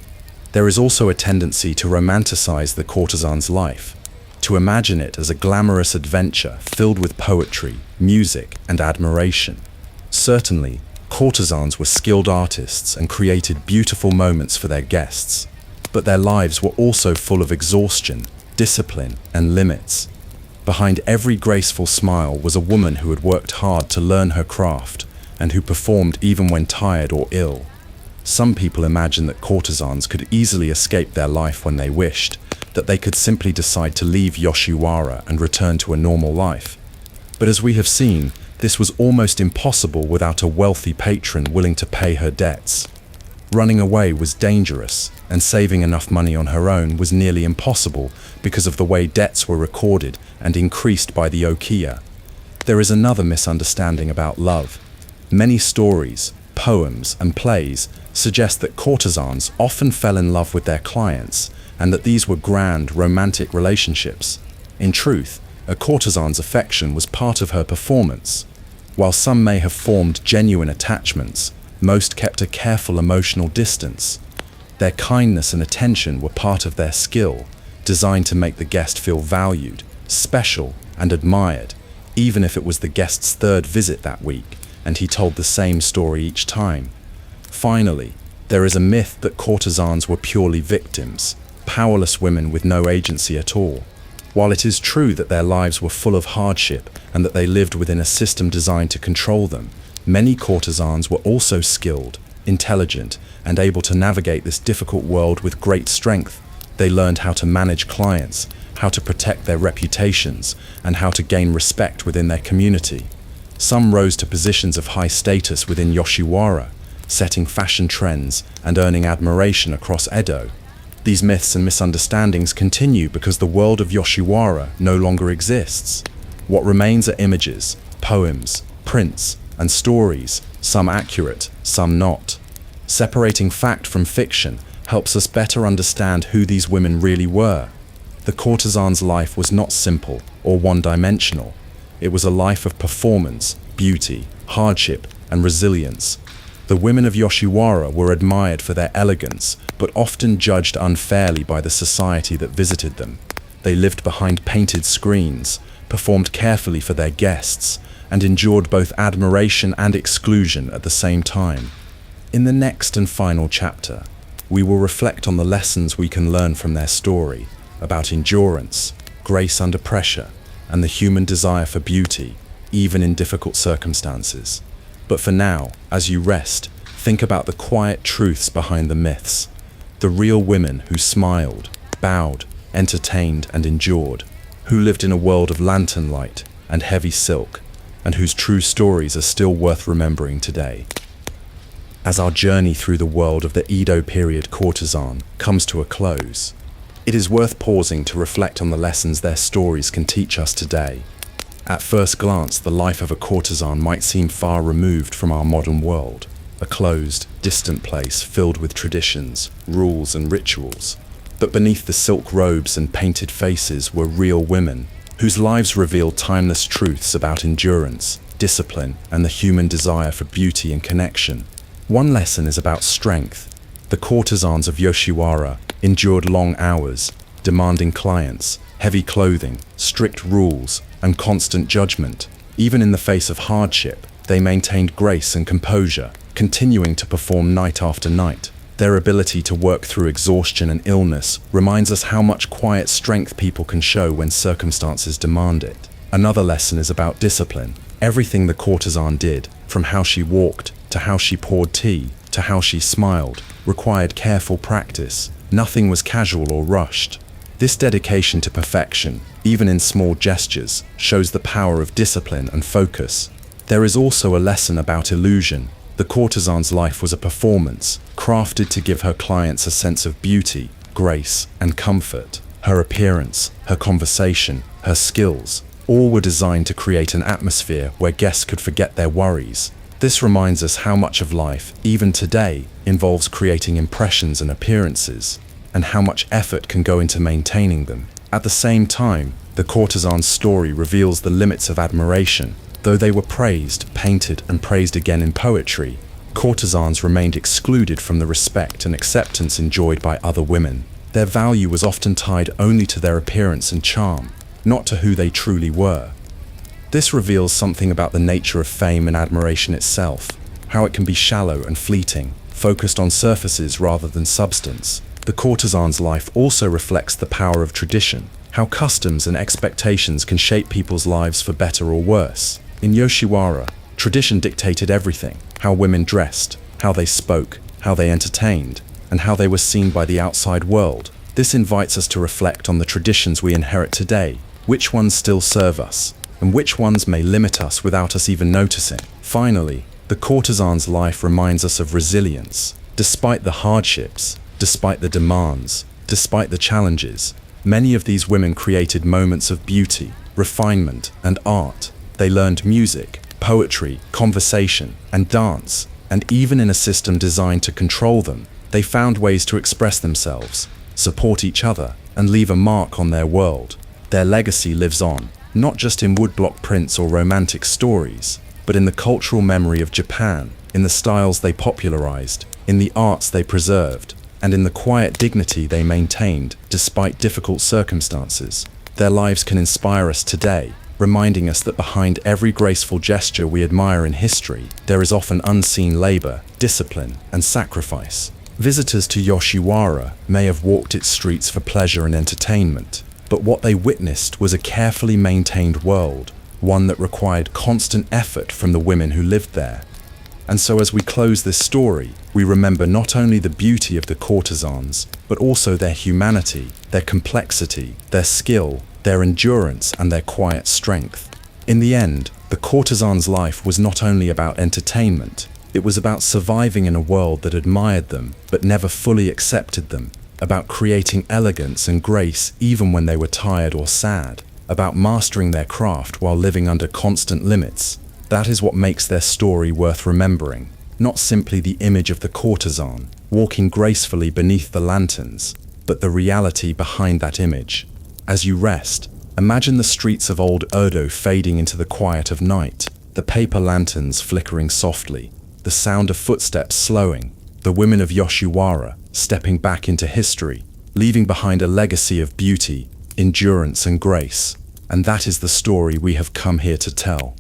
There is also a tendency to romanticize the courtesan's life, to imagine it as a glamorous adventure filled with poetry, music, and admiration. Certainly, courtesans were skilled artists and created beautiful moments for their guests, but their lives were also full of exhaustion, discipline, and limits. Behind every graceful smile was a woman who had worked hard to learn her craft and who performed even when tired or ill. Some people imagine that courtesans could easily escape their life when they wished, that they could simply decide to leave Yoshiwara and return to a normal life. But as we have seen, this was almost impossible without a wealthy patron willing to pay her debts. Running away was dangerous, and saving enough money on her own was nearly impossible because of the way debts were recorded and increased by the okiya. There is another misunderstanding about love. Many stories, poems, and plays suggest that courtesans often fell in love with their clients and that these were grand, romantic relationships. In truth, a courtesan's affection was part of her performance. While some may have formed genuine attachments, most kept a careful emotional distance. Their kindness and attention were part of their skill, designed to make the guest feel valued, special, and admired, even if it was the guest's third visit that week, and he told the same story each time. Finally, there is a myth that courtesans were purely victims, powerless women with no agency at all. While it is true that their lives were full of hardship and that they lived within a system designed to control them, many courtesans were also skilled, intelligent, and able to navigate this difficult world with great strength. They learned how to manage clients, how to protect their reputations, and how to gain respect within their community. Some rose to positions of high status within Yoshiwara, setting fashion trends and earning admiration across Edo. These myths and misunderstandings continue because the world of Yoshiwara no longer exists. What remains are images, poems, prints, and stories, some accurate, some not. Separating fact from fiction helps us better understand who these women really were. The courtesan's life was not simple or one-dimensional. It was a life of performance, beauty, hardship, and resilience. The women of Yoshiwara were admired for their elegance, but often judged unfairly by the society that visited them. They lived behind painted screens, performed carefully for their guests, and endured both admiration and exclusion at the same time. In the next and final chapter, we will reflect on the lessons we can learn from their story about endurance, grace under pressure, and the human desire for beauty, even in difficult circumstances. But for now, as you rest, think about the quiet truths behind the myths, the real women who smiled, bowed, entertained, and endured, who lived in a world of lantern light and heavy silk. and whose true stories are still worth remembering today. As our journey through the world of the Edo period courtesan comes to a close, it is worth pausing to reflect on the lessons their stories can teach us today. At first glance, the life of a courtesan might seem far removed from our modern world, a closed, distant place filled with traditions, rules, and rituals. But beneath the silk robes and painted faces were real women, whose lives revealed timeless truths about endurance, discipline, and the human desire for beauty and connection. One lesson is about strength. The courtesans of Yoshiwara endured long hours, demanding clients, heavy clothing, strict rules, and constant judgment. Even in the face of hardship, they maintained grace and composure, continuing to perform night after night. Their ability to work through exhaustion and illness reminds us how much quiet strength people can show when circumstances demand it. Another lesson is about discipline. Everything the courtesan did, from how she walked, to how she poured tea, to how she smiled, required careful practice. Nothing was casual or rushed. This dedication to perfection, even in small gestures, shows the power of discipline and focus. There is also a lesson about illusion. The courtesan's life was a performance, crafted to give her clients a sense of beauty, grace, and comfort. Her appearance, her conversation, her skills, all were designed to create an atmosphere where guests could forget their worries. This reminds us how much of life, even today, involves creating impressions and appearances, and how much effort can go into maintaining them. At the same time, the courtesan's story reveals the limits of admiration. Though they were praised, painted, and praised again in poetry, courtesans remained excluded from the respect and acceptance enjoyed by other women. Their value was often tied only to their appearance and charm, not to who they truly were. This reveals something about the nature of fame and admiration itself, how it can be shallow and fleeting, focused on surfaces rather than substance. The courtesan's life also reflects the power of tradition, how customs and expectations can shape people's lives for better or worse. In Yoshiwara, tradition dictated everything: how women dressed, how they spoke, how they entertained, and how they were seen by the outside world. This invites us to reflect on the traditions we inherit today, which ones still serve us, and which ones may limit us without us even noticing. Finally, the courtesan's life reminds us of resilience. Despite the hardships, despite the demands, despite the challenges, many of these women created moments of beauty, refinement, and art. They learned music, poetry, conversation, and dance, and even in a system designed to control them, they found ways to express themselves, support each other, and leave a mark on their world. Their legacy lives on, not just in woodblock prints or romantic stories, but in the cultural memory of Japan, in the styles they popularized, in the arts they preserved, and in the quiet dignity they maintained despite difficult circumstances. Their lives can inspire us today, reminding us that behind every graceful gesture we admire in history, there is often unseen labor, discipline, and sacrifice. Visitors to Yoshiwara may have walked its streets for pleasure and entertainment, but what they witnessed was a carefully maintained world, one that required constant effort from the women who lived there. And so as we close this story, we remember not only the beauty of the courtesans, but also their humanity, their complexity, their skill, their endurance, and their quiet strength. In the end, the courtesan's life was not only about entertainment, it was about surviving in a world that admired them but never fully accepted them, about creating elegance and grace even when they were tired or sad, about mastering their craft while living under constant limits. That is what makes their story worth remembering, not simply the image of the courtesan walking gracefully beneath the lanterns, but the reality behind that image. As you rest, imagine the streets of old Edo fading into the quiet of night, the paper lanterns flickering softly, the sound of footsteps slowing, the women of Yoshiwara stepping back into history, leaving behind a legacy of beauty, endurance, and grace. And that is the story we have come here to tell.